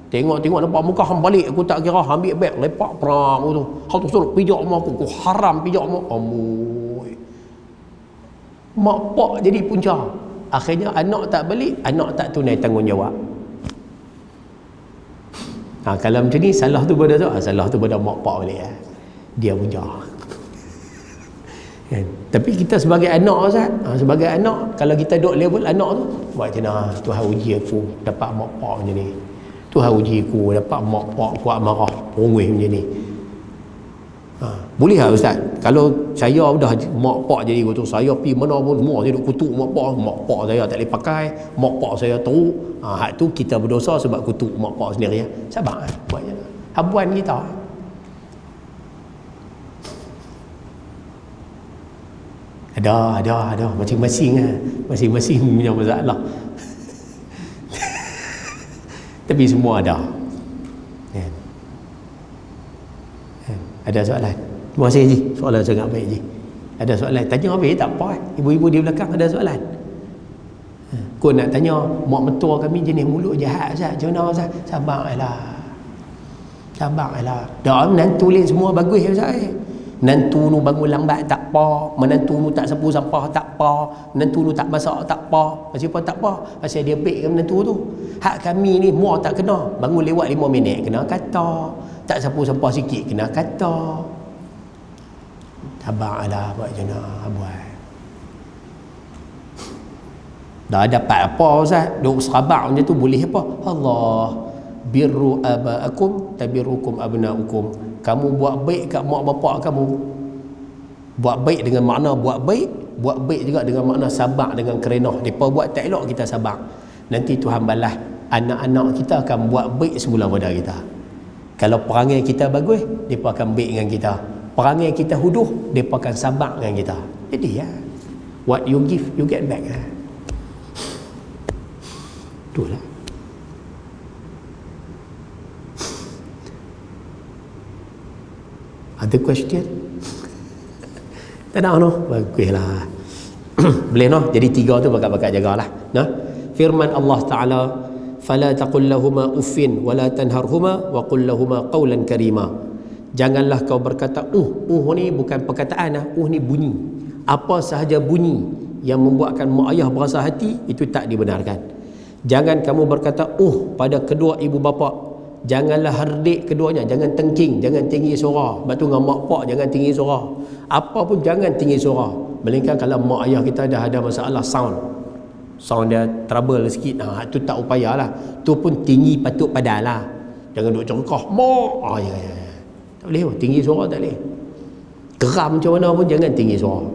Tengok nampak muka hang balik, aku tak kira ambil beg lepak perang tu. Hang tu suruh pijak mak aku haram pijak mak. Amboi. Mak pak jadi punca. Akhirnya anak tak balik, anak tak tunai tanggungjawab. Kalau macam ni salah tu pada tu, salah tu pada mak pak balik dia punca. Kan? Tapi kita sebagai anak Ustaz, sebagai anak, kalau kita duduk level anak tu, buat macam mana? Tuhan uji aku dapat mak pak macam ni. Tuhan uji aku dapat mak pak kuat marah, perungih macam ni. Boleh tak Ustaz? Kalau saya dah mak pak jadi tu, saya pergi mana pun semua saya duk kutuk mak pak saya tak boleh pakai, mak pak saya teruk. Hak tu kita berdosa sebab kutuk mak pak sendiri. Sabar buat je. Habuan kita. Ada masing-masing lah. Masing-masing punya masalah. Tapi semua ada. Ada soalan? Terima kasih Haji. Soalan sangat baik Haji. Ada soalan? Tanya habis tak apa. Ibu-ibu di belakang ada soalan? Kau nak tanya mak mentua kami jenis mulut jahat Ustaz. Macam mana Ustaz? Sabar lah. Dah menantu tulis semua bagus ya Ustaz. Menantu nu bangun lambat tak apa, menantu nu tak sapu sampah tak apa, menantu nu tak masak tak apa. Pasal apa tak apa? Pasal dia baik ke menantu tu. Hak kami ni muar tak kena. Bangun lewat 5 minit kena kata. Tak sapu sampah sikit kena kata. Sabarlah buat macam mana buat. Dah dapat apa Ustaz? Duk serabak macam tu boleh apa? Allah birru abaakum tabirukum abnaukum. Kamu buat baik kat mak bapak kamu. Buat baik dengan makna buat baik juga dengan makna sabar dengan kerenah. Depa buat tak elok kita sabar. Nanti Tuhan balas. Anak-anak kita akan buat baik semula pada kita. Kalau perangai kita bagus, depa akan baik dengan kita. Perangai kita huduh, depa akan sabar dengan kita. Jadi ya, what you give, you get back. Itulah. Ada question? Tak ada no? Baguslah. Boleh no? Jadi 3 tu bakat-bakat jagalah. Nah. Firman Allah Taala, "Fala taqul lahumā uffin wa la tanharhumā wa qul lahumā qawlan karīmā." Janganlah kau berkata ni bukan perkataan ni bunyi. Apa sahaja bunyi yang membuatkan mak ayah berasa hati itu tak dibenarkan. Jangan kamu berkata pada kedua ibu bapa. Janganlah herdik keduanya, jangan tengking, jangan tinggi suara. Sebab tu dengan mak pak jangan tinggi suara. Apa pun jangan tinggi suara. Melainkan kalau mak ayah kita dah ada masalah sound dia trouble sikit, tu tak upayalah. Tu pun tinggi patut padalah. Jangan duk cengkah mak. Ya. Tak boleh, tinggi suara tak boleh. Geram macam mana pun jangan tinggi suara.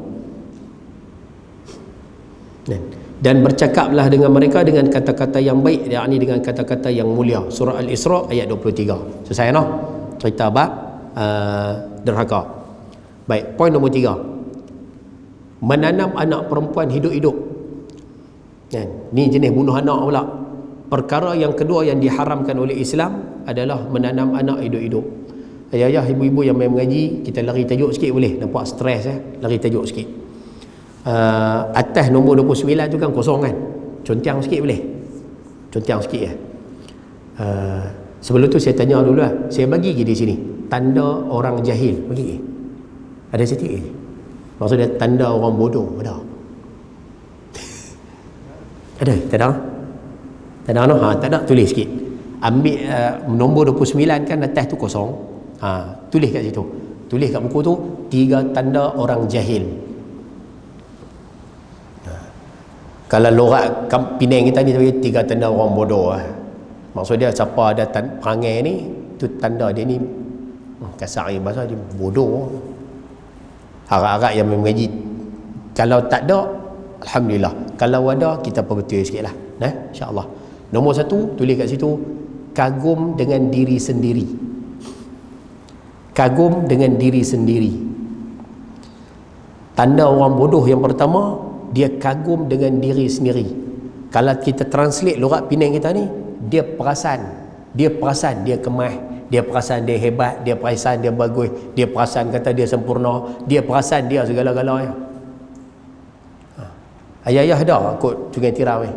Dan bercakaplah dengan mereka dengan kata-kata yang baik, yakni dengan kata-kata yang mulia. Surah Al-Isra ayat 23. Selesai no? Cerita bab derhaka. Baik, poin nombor 3. Menanam anak perempuan hidup-hidup. Ni jenis bunuh anak pula. Perkara yang kedua yang diharamkan oleh Islam adalah menanam anak hidup-hidup. Ayah-ayah, ibu-ibu yang main mengaji, kita lari tajuk sikit boleh? Nampak stres lari tajuk sikit. Atas nombor 29 tu kan kosong kan, contiang sikit boleh? Contiang sikit sebelum tu saya tanya dulu lah. Saya bagi di sini tanda orang jahil, bagi ada sikit maksudnya tanda orang bodoh ada? Ada? Tak ada? Tak ada no? Tak ada, tulis sikit. Ambil nombor 29 kan atas tu kosong, tulis kat situ, tulis kat buku tu 3 tanda orang jahil. Kalau lorak Penang kita ni 3 tanda orang bodoh. Maksud dia siapa ada perangai ni, tu tanda dia ni kasar ni bahasa dia bodoh. Harap-harap yang mengaji. Kalau tak ada, alhamdulillah. Kalau ada, kita perbetul sikitlah. InsyaAllah. Nombor 1, tulis kat situ, kagum dengan diri sendiri. Kagum dengan diri sendiri. Tanda orang bodoh yang pertama, dia kagum dengan diri sendiri. Kalau kita translate lorak Penang kita ni, dia perasan dia kemas, dia perasan dia hebat, dia perasan dia bagus, dia perasan kata dia sempurna, dia perasan dia segala-galanya. Ayah-ayah dah kot Sungai Tiram ni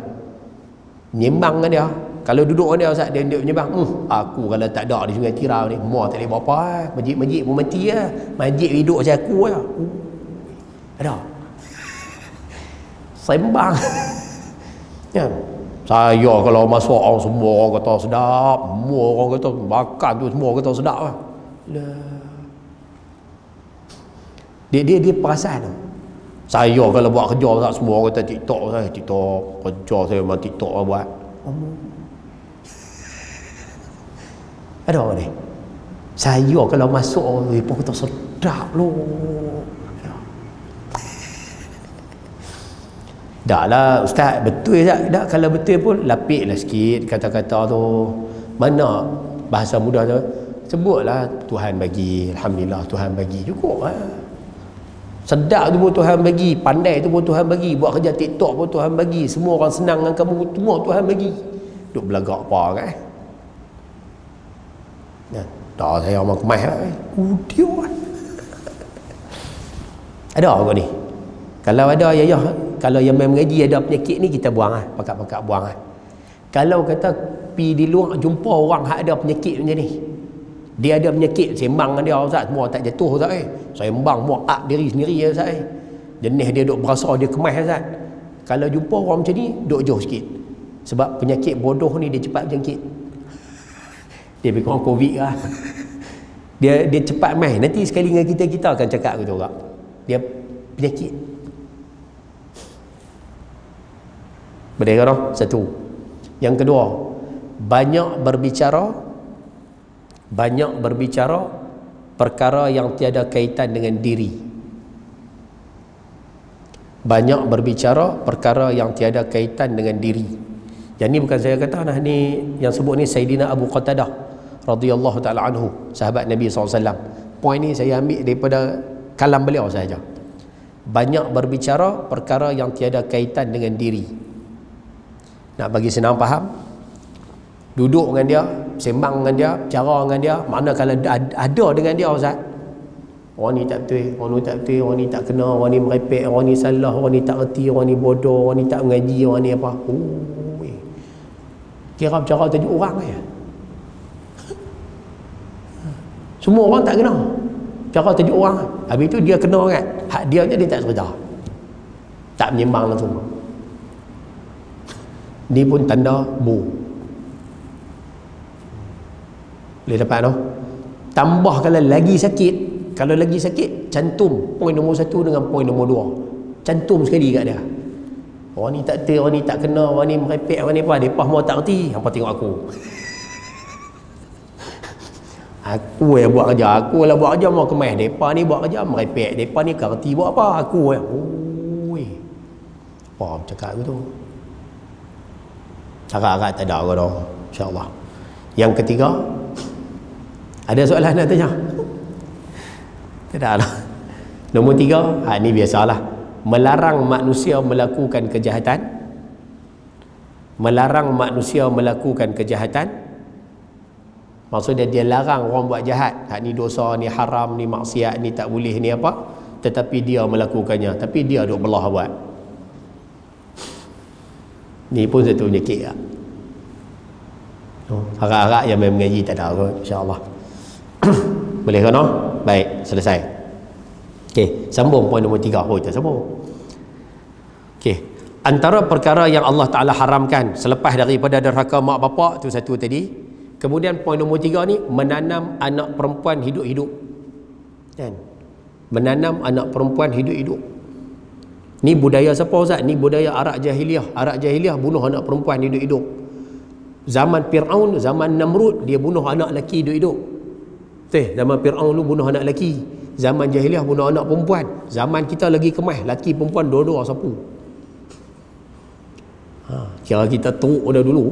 menyembang dengan dia. Kalau duduk dengan dia Ustaz, dia menyembang, aku kalau tak ada di Sungai Tiram ni mau tak boleh buat apa. Masjid-masjid pun mati lah. Masjid hidup macam aku lah. Ada sembang. Ya. Saya kalau masuk orang semua orang kata sedap, semua orang kata makan tu semua kata sedap lah. Dia perasan tu. Saya kalau buat kerja tak semua orang kata TikTok saya, TikTok kerja saya memang TikTok lah buat. Ada apa ni? Saya kalau masuk orang pun kata sedap loh. Dah lah Ustaz, betul tak? Tak, kalau betul pun lapiklah sikit kata-kata tu. Mana bahasa mudah tu? Sebutlah Tuhan bagi, alhamdulillah Tuhan bagi, cukup lah. Sedap tu pun Tuhan bagi, pandai tu pun Tuhan bagi, buat kerja TikTok pun Tuhan bagi, semua orang senang dengan kamu, semua Tuhan bagi. Duk belagak apa kan? Dah saya orang kemas lah. Udiu kan. Ada apa ni? Kalau ada ayah, kalau yang main mengaji ada penyakit ni, kita buang lah, pakat-pakat buang lah. Kalau kata pergi di luar jumpa orang yang ada penyakit macam ni, dia ada penyakit, sembang dengan dia, Ustaz, semua tak jatuh Ustaz. Sembang, muak diri sendiri ya Ustaz. Jenis dia duk berasa dia kemas Ustaz. Kalau jumpa orang macam ni, duk jauh sikit. Sebab penyakit bodoh ni dia cepat berjangkit. Dia lebih kurang COVID lah. Dia cepat main. Nanti sekali dengan kita akan cakap gitu orang. Dia penyakit. Boleh kan? Satu. Yang kedua, banyak berbicara perkara yang tiada kaitan dengan diri. Banyak berbicara perkara yang tiada kaitan dengan diri. Yang ni bukan saya kata, nah ni yang sebut ni Sayyidina Abu Qatadah radhiyallahu taala anhu, sahabat Nabi SAW. Poin ni saya ambil daripada kalam beliau sahaja. Banyak berbicara perkara yang tiada kaitan dengan diri. Nak bagi senang faham, duduk dengan dia, sembang dengan dia, bicara dengan dia, mana kalau ada dengan dia Ustaz, orang ni tak betul, orang ni tak betul, orang ni tak kena, orang ni merepek, orang ni salah, orang ni tak reti, orang ni bodoh, orang ni tak mengaji, orang ni apa. Kira bicara tajuk orang ya. Semua orang tak kena, bicara tajuk orang. Habis tu dia kena kan, hak dia je dia tak cerita, tak menyembang langsung. Ni pun tanda bu. Boleh dapat no? Tambah kalau lagi sakit, cantum poin nombor 1 dengan poin nombor 2. Cantum sekali kat dia. Orang ni tak betul, orang ni tak kena, orang ni merepek, orang ni apa, depa mau tak reti, hangpa tengok aku. Aku yang buat kerja, aku lah buat kerja mau kemas, depa ni buat kerja merepek, depa ni tak reti buat apa, aku yang. Oi. Apa cakap aku tu? Agak-agak tak ada orang dah, insya-Allah. Yang ketiga, ada soalan nak tanya? Tak ada lah. Nombor 3, ni biasalah, melarang manusia melakukan kejahatan. Melarang manusia melakukan kejahatan, maksudnya dia larang orang buat jahat. Ni dosa, ni haram, ni maksiat, ni tak boleh, ni apa, tetapi dia melakukannya, tapi dia duk belah buat. Ni pun satu penyakit lah. Harap-harap yang mengaji tak ada kot, insya-Allah. Boleh kan? Baik, selesai. Okey, sambung poin nombor 3. Oh, kita sambung. Okey, antara perkara yang Allah Taala haramkan selepas daripada derhaka mak bapak tu satu tadi. Kemudian poin nombor 3 ni, menanam anak perempuan hidup-hidup. Kan? Menanam anak perempuan hidup-hidup. Ni budaya siapa Ustaz? Ni budaya Arab Jahiliyah. Arab Jahiliyah bunuh anak perempuan hidup-hidup. Zaman Fir'aun, zaman Namrud, dia bunuh anak lelaki hidup-hidup. Zaman Fir'aun lu bunuh anak lelaki. Zaman Jahiliyah bunuh anak perempuan. Zaman kita lagi kemas, lelaki perempuan dua-dua sapu. Kira kita teruk dah dulu.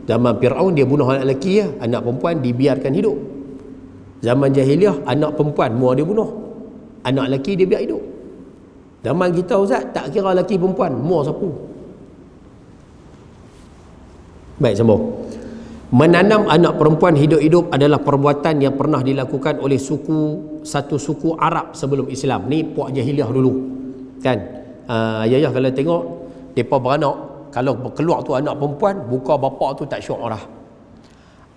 Zaman Fir'aun dia bunuh anak lelaki ya, anak perempuan dibiarkan hidup. Zaman Jahiliyah anak perempuan semua dia bunuh, anak lelaki dia biar hidup. Zaman kita Ustaz, tak kira lelaki perempuan, semua sapu. Baik, sambung. Menanam anak perempuan hidup-hidup adalah perbuatan yang pernah dilakukan oleh satu suku Arab sebelum Islam. Ni puak Jahiliyah dulu. Kan? Ayah kalau tengok depa beranak, kalau keluar tu anak perempuan, buka bapak tu tak syok dah.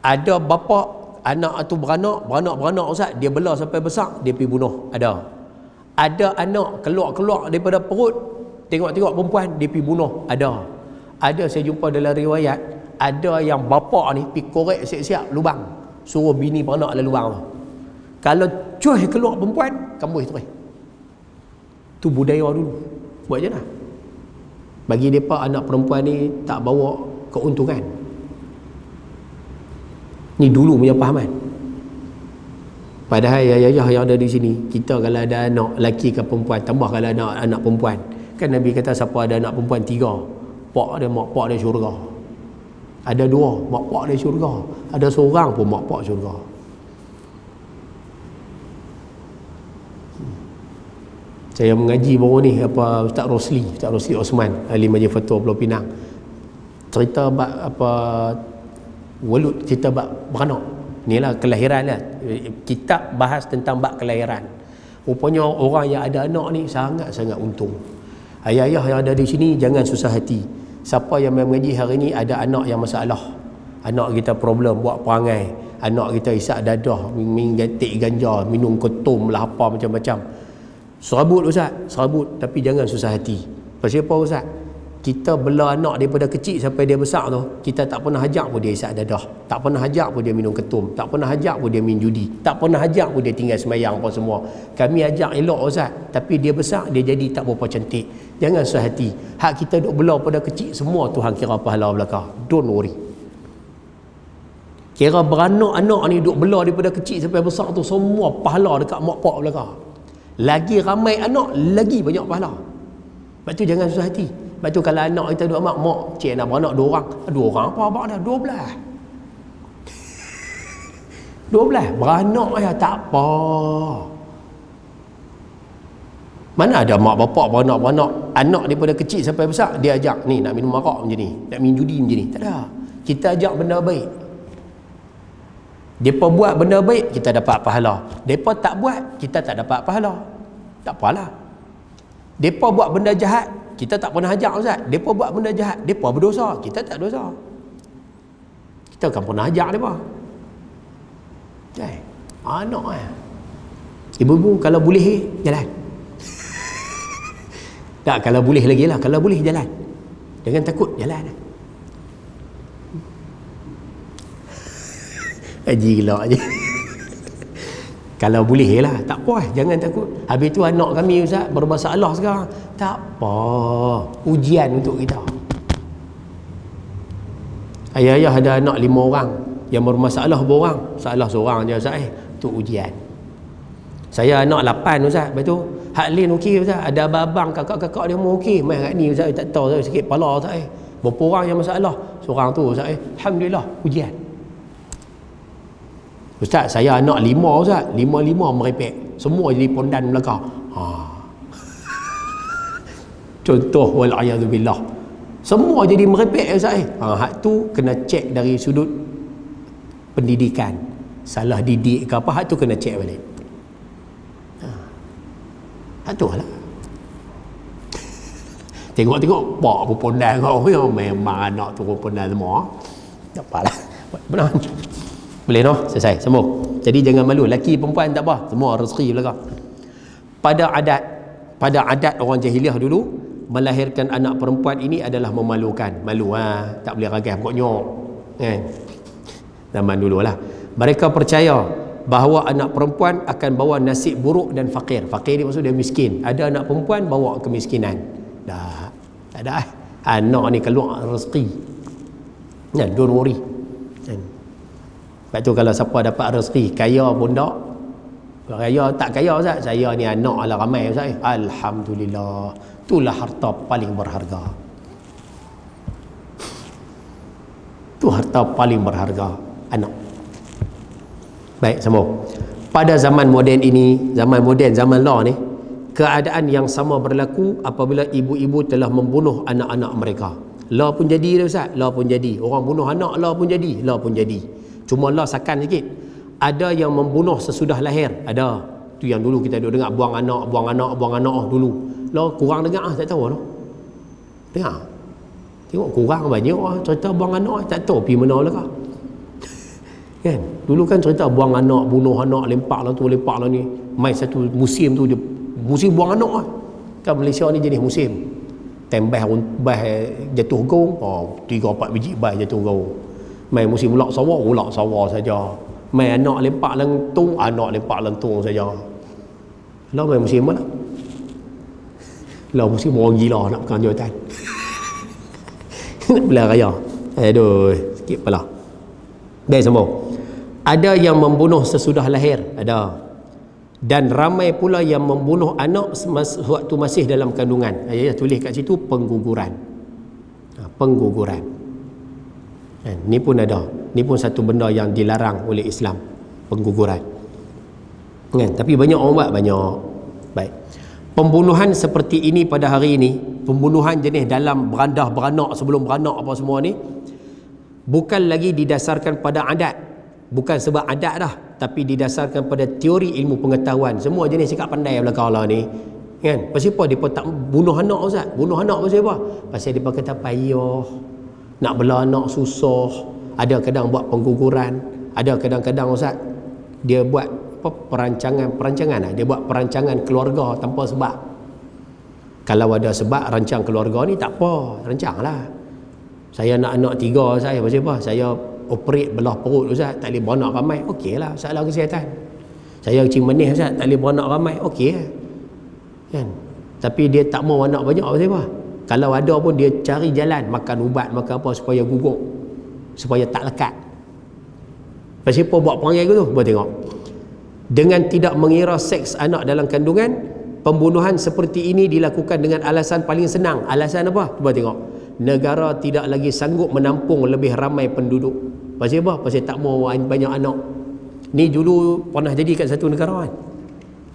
Ada bapak anak tu beranak Ustaz, dia bela sampai besar, dia pergi bunuh. Ada anak keluar daripada perut, tengok perempuan, dia pergi bunuh. Ada saya jumpa dalam riwayat, ada yang bapa ni pergi korek siap-siap lubang, suruh bini beranak dalam lubang tu. Kalau cuih keluar perempuan, kambuh terus. Tu budaya dulu. Buat je lah. Bagi mereka anak perempuan ni tak bawa keuntungan. Ni dulu punya pahaman. Padahal ayah yang ada di sini, kita kalau ada anak lelaki ke perempuan, tambah kalau ada anak perempuan, kan Nabi kata siapa ada anak perempuan 3, pak dia, mak pak dia syurga. Ada 2, mak pak dia syurga. Ada seorang pun mak pak syurga. Saya mengaji baru ni Ustaz Rosli Osman, ahli Majlis Fatwa Pulau Pinang. Cerita Walut, cerita beranak. Inilah kelahiran lah. Kitab bahas tentang bab kelahiran. Rupanya orang yang ada anak ni sangat-sangat untung. Ayah-ayah yang ada di sini jangan susah hati. Siapa yang mengaji hari ni ada anak yang masalah, anak kita problem buat perangai, anak kita isap dadah, minum ganja, minum ketum lah, apa macam-macam. Serabut Ustaz, serabut, tapi jangan susah hati. Pasal apa Ustaz? Kita bela anak daripada kecil sampai dia besar tu, kita tak pernah ajak pun dia isap dadah, tak pernah ajak pun dia minum ketum, tak pernah ajak pun dia main judi, tak pernah ajak pun dia tinggal sembahyang apa semua. Kami ajak elok Ustaz, tapi dia besar dia jadi tak berapa cantik. Jangan susah hati. Hak kita duk bela pada kecil semua Tuhan kira pahala belaka. Don't worry. Kira beranak anak ni duk bela daripada kecil sampai besar tu semua pahala dekat mak pak belaka. Lagi ramai anak, lagi banyak pahala. Sebab tu jangan susah hati. Sebab tu kalau anak kita duk mak, cik nak beranak 2 orang. 2 orang apa abang dah? 12. 12. Beranak ya tak apa. Mana ada mak bapak beranak anak daripada kecil sampai besar dia ajak ni nak minum arak macam ni, nak minum judi macam ni. Tak ada. Kita ajak benda baik. Depa buat benda baik, kita dapat pahala. Depa tak buat, kita tak dapat pahala. Tak apalah. Depa buat benda jahat, kita tak pernah ajak Ustaz. Depa buat benda jahat, depa berdosa, kita tak dosa. Kita kan pernah ajak depa. Anak ibu-ibu kalau boleh jalan. Tak, kalau boleh lagi lah, kalau boleh jalan. Jangan takut, jalan. Haji gelak je. Kalau boleh lah, tak apa, jangan takut. Habis tu anak kami Ustaz bermasalah sekarang. Tak apa, ujian untuk kita. Ayah-ayah ada anak 5 orang yang bermasalah berorang, salah seorang je Ustaz tu ujian. Saya anak 8 Ustaz, lepas tu hak lain okey Ustaz, ada abang kakak-kakak dia mau okey, mai kat ni Ustaz tak tahu Ustaz, sikit pala Ustaz berapa orang yang masalah, seorang tu Ustaz alhamdulillah ujian. Ustaz saya anak 5 Ustaz, 5 merepek, semua jadi pondan belaka. Contoh wal'ayazubillah, semua jadi merepek Ustaz hak tu kena cek dari sudut pendidikan, salah didik ke apa, hak tu kena cek balik. Hak tu lah. Tengok-tengok pak pondan kau memang anak tu pondan semua. Tak apalah. Benar. Boleh noh, selesai, sambung. Jadi jangan malu, lelaki perempuan tak apa, semua rezeki belaka. Pada adat orang jahiliah dulu, melahirkan anak perempuan ini adalah memalukan. Malu tak boleh ragas pokoknya. Kan? Zaman dululah. Mereka percaya bahawa anak perempuan akan bawa nasib buruk dan fakir. Fakir ni maksud dia miskin. Ada anak perempuan bawa kemiskinan. Dah, tak ada anak ni keluar rezeki. Nah, don't worry. Sebab tu kalau siapa dapat rezeki, kaya pun tak, kaya tak kaya Ustaz, saya ni anak ala ramai Ustaz alhamdulillah, itulah harta paling berharga. Tu harta paling berharga, anak. Baik, sambung. Pada zaman moden ini, zaman law ni, keadaan yang sama berlaku apabila ibu-ibu telah membunuh anak-anak mereka. Law pun jadi Ustaz, law pun jadi. Orang bunuh anak, law pun jadi. Cuma Allah sakan sikit. Ada yang membunuh sesudah lahir, ada. Tu yang dulu kita duk dengar buang anak dulu. Lah kurang dengar tak tahu noh. Dengar. Tengok kurang banyak cerita buang anak tak tahu pi mana lah kah. Kan? Dulu kan cerita buang anak, bunuh anak, lempak lah tu, lempak lah ni. Mai satu musim tu dia musim buang anak kan Malaysia ni jenis musim. Tembah jatuh gaung, 3-4 biji bas jatuh gaung. Mai musim ulak sawah saja. Mai anak lempak lentung saja. Lah mai musim mana? Lah musim orang gila nak pegang jawatan. Nak belah raya. Aduh, sikit pala. Baik, sambung. Ada yang membunuh sesudah lahir, ada. Dan ramai pula yang membunuh anak waktu masih dalam kandungan. Ayah tulis kat situ pengguguran. Pengguguran. Ni pun ada. Ni pun satu benda yang dilarang oleh Islam, pengguguran. Kan? Tapi banyak orang buat, banyak. Baik. Pembunuhan seperti ini pada hari ini, pembunuhan jenis dalam berandah beranak sebelum beranak apa semua ni, bukan lagi didasarkan pada adat, bukan sebab adat dah, tapi didasarkan pada teori ilmu pengetahuan. Semua jenis cakap pandai belakang lah ni kan. Pasal apa dia tak bunuh anak, Ustaz? Bunuh anak pasal apa? Pasal dia kata payah, nak bela anak susah, ada kadang buat pengguguran, ada kadang-kadang Ustaz dia buat apa, perancangan lah. Dia buat perancangan keluarga tanpa sebab. Kalau ada sebab rancang keluarga ni tak apa, rancang lah. Saya nak anak 3 saya, pasal apa? Saya operate belah perut Ustaz, tak boleh beranak ramai, okey lah, masalah kesihatan. Saya kencing manis Ustaz, tak boleh beranak ramai, okey lah kan. Tapi dia tak mau anak banyak, pasal apa? Kalau ada pun dia cari jalan, makan ubat, makan apa supaya gugup, supaya tak lekat. Pasal apa buat perangai tu? Buat tengok. Dengan tidak mengira seks anak dalam kandungan, pembunuhan seperti ini dilakukan dengan alasan paling senang. Alasan apa? Cuba tengok. Negara tidak lagi sanggup menampung lebih ramai penduduk. Pasal apa? Pasal tak mau banyak anak. Ni dulu pernah jadi kat satu negara kan.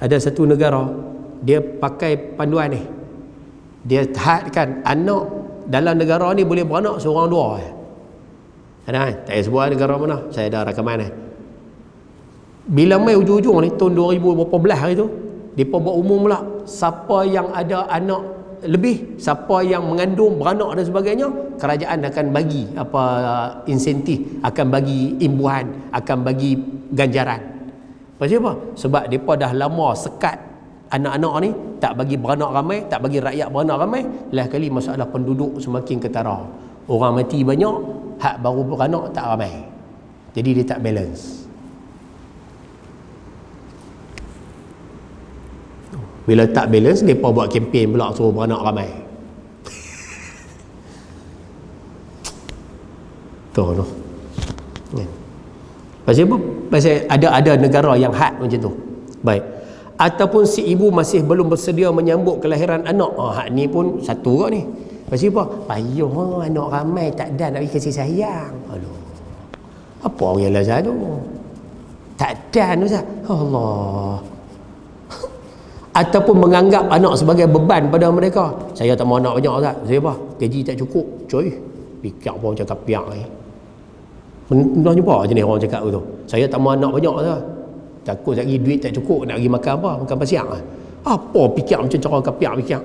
Ada satu negara, dia pakai panduan ni. Dia hadkan anak dalam negara ni boleh beranak seorang 2. Ada kan? Tak payah sebut negara mana. Saya ada rakaman ni. Bila mai ujung-ujung ni tahun 2018 hari tu, depa buat umum pula, siapa yang ada anak lebih, siapa yang mengandung, beranak dan sebagainya, kerajaan akan bagi apa insentif, akan bagi imbuhan, akan bagi ganjaran. Pasal apa? Sebab depa dah lama sekat anak-anak ni, tak bagi beranak ramai, tak bagi rakyat beranak ramai, lah kali masalah penduduk semakin ketara. Orang mati banyak, hak baru beranak tak ramai. Jadi dia tak balance. Bila tak balance, mereka buat kempen pula suruh beranak ramai. Tu. Pasal apa? Pasal ada negara yang had macam tu. Baik. Ataupun si ibu masih belum bersedia menyambut kelahiran anak. Hak ni pun satu kot ni. Pasal apa? Payuh anak ramai tak ada nak kasih sayang. Aduh. Apa orang yang lazat tu? Tak ada Ustaz. Allah. Ataupun menganggap anak sebagai beban pada mereka. Saya tak mau anak banyak Ustaz. Saya apa? Gaji tak cukup. Coy, pikir apa orang cakap piak ni. Pernah jumpa jenis orang cakap tu. Saya tak mau anak banyak Ustaz. Takut lagi duit tak cukup, nak pergi makan apa? Makan pasiak lah. Apa pikir macam cara kapiak pikir?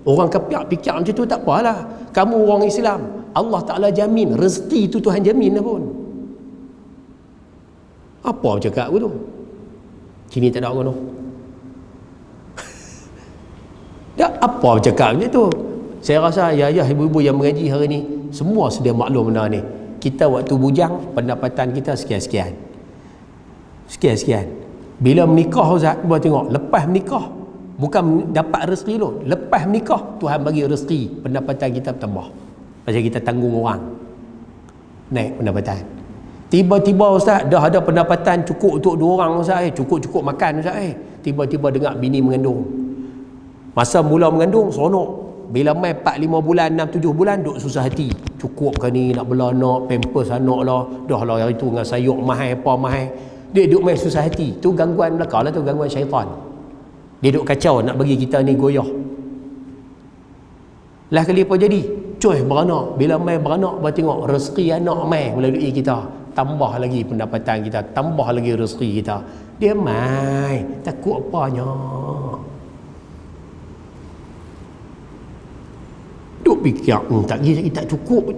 Orang kapiak pikir macam tu tak apalah. Kamu orang Islam, Allah Ta'ala jamin. Rezeki tu Tuhan jamin lah pun. Apa cakap tu? Sini tak ada orang tu. Tak apa cakap macam tu. Saya rasa ayah-ayah, ibu-ibu yang mengaji hari ni semua sedia maklum benda ni. Kita waktu bujang, pendapatan kita sekian-sekian. Sekian-sekian. Bila menikah Ustaz, buat tengok, lepas menikah bukan dapat rezeki tu. Lepas menikah Tuhan bagi rezeki, pendapatan kita bertambah. Pasal kita tanggung orang. Naik pendapatan. Tiba-tiba Ustaz dah ada pendapatan cukup untuk 2 orang Ustaz, cukup-cukup makan Ustaz. Tiba-tiba dengar bini mengandung. Masa mula mengandung seronok. Bila mai 4-5 bulan, 6-7 bulan duk susah hati. Cukup kan ni nak bela anak, pampers anak lah. Dah lah hari tu dengan sayur mahal apa mahal. Dia duk mai susah hati. Tu gangguan belakang lah tu, gangguan syaitan. Dia duk kacau nak bagi kita ni goyah. Lah kali apa jadi? Cuy beranak. Bila mai beranak, baru tengok rezeki anak mai melalui kita. Tambah lagi pendapatan kita, tambah lagi rezeki kita. Dia mai. Takut apanya? Duk fikir tak lagi tak cukup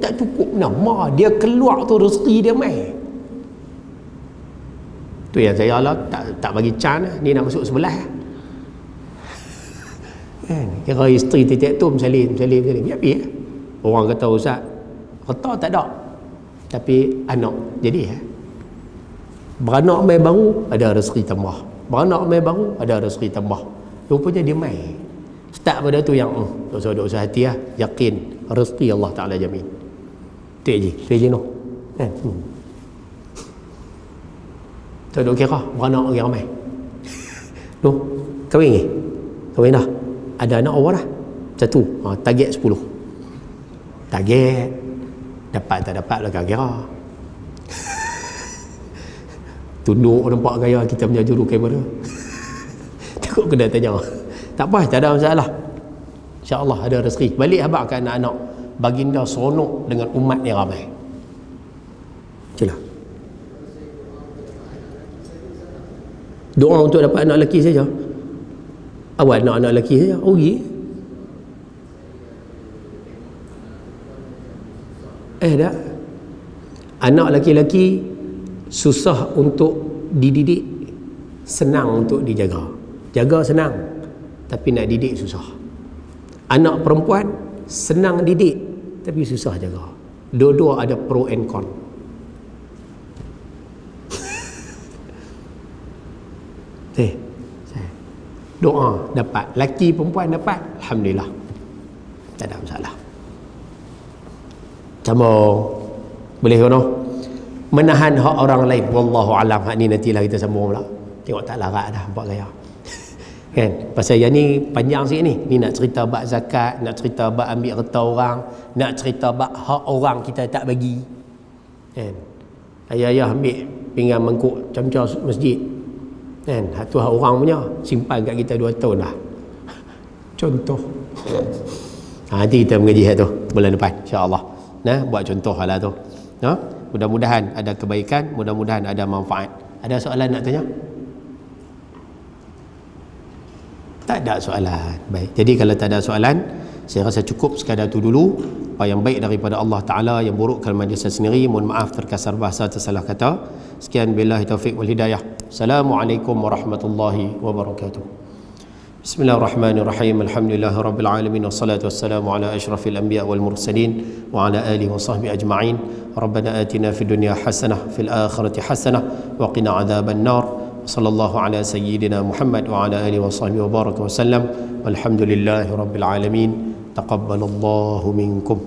nama dia keluar tu rezeki dia mai. Tu yang saya lah tak bagi can ni nak masuk sebelah kan. Kira isteri titik tu salim ya. Orang kata Ustaz kata tak ada, tapi anak jadi beranak mai baru ada rezeki tambah, beranak mai baru ada rezeki tambah. Rupanya dia mai. Start pada tu yang tak usah hati lah, yakin rezeki Allah Ta'ala jamin. Tu je no kan. Tak duk kira beranak orang ramai. No, kahwin dah, ada anak awal dah 1, target 10. Target dapat tak dapat lah kira. Tunduk nampak gaya kita punya juru kamera. Takut kena tanya. Tak apa, tak ada masalah. InsyaAllah ada rezeki. Balik habaq ke anak-anak. Baginda seronok dengan umat yang ramai. Itulah. Doa untuk dapat anak lelaki saja. Awal anak lelaki saja. Oh ya. Tak. Anak lelaki-lelaki susah untuk dididik, senang untuk dijaga. Jaga senang, tapi nak didik susah. Anak perempuan senang didik, tapi susah jaga. Dua-dua ada pro and con. Doa dapat, laki perempuan dapat, alhamdulillah, tak ada masalah. Sambung. Boleh kan? Menahan hak orang lain, wallahu alam. Hak ni nantilah kita sambung pula. Tengok tak larat dah nampak gaya. Kan? Pasal yang ni panjang sikit ni. Ni nak cerita bab zakat, nak cerita bab ambil harta orang, nak cerita bab hak orang kita tak bagi. Kan? Ayah-ayah ambil pinggan mangkuk camca masjid. Kan? Hak tu hak orang punya, simpan kat kita 2 tahun dah. Contoh. Nanti kita mengaji hak tu bulan depan insya-Allah. Nah, buat contoh lah tu. Mudah-mudahan ada kebaikan, mudah-mudahan ada manfaat. Ada soalan nak tanya? Tak ada soalan. Baik. Jadi kalau tak ada soalan, saya rasa cukup sekadar tu dulu. Apa yang baik daripada Allah Ta'ala, yang buruk kalau majlis saya sendiri, mohon maaf terkasar bahasa, tersalah kata. Sekian, billahi taufiq wal hidayah. Assalamualaikum warahmatullahi wabarakatuh. Bismillahirrahmanirrahim. Alhamdulillah rabbil alamin, wassalatu wassalamu ala asyrafil anbiya wal mursalin wa ala alihi wa sahbihi ajma'in. Rabbana atina fid dunya hasanah fil akhirati hasanah wa qina adzaban nar. Sallallahu ala sayyidina Muhammad wa ala alihi wa sahbihi wa baraka wa sallam. Walhamdulillahi rabbil alamin. Taqabbalallahu minkum.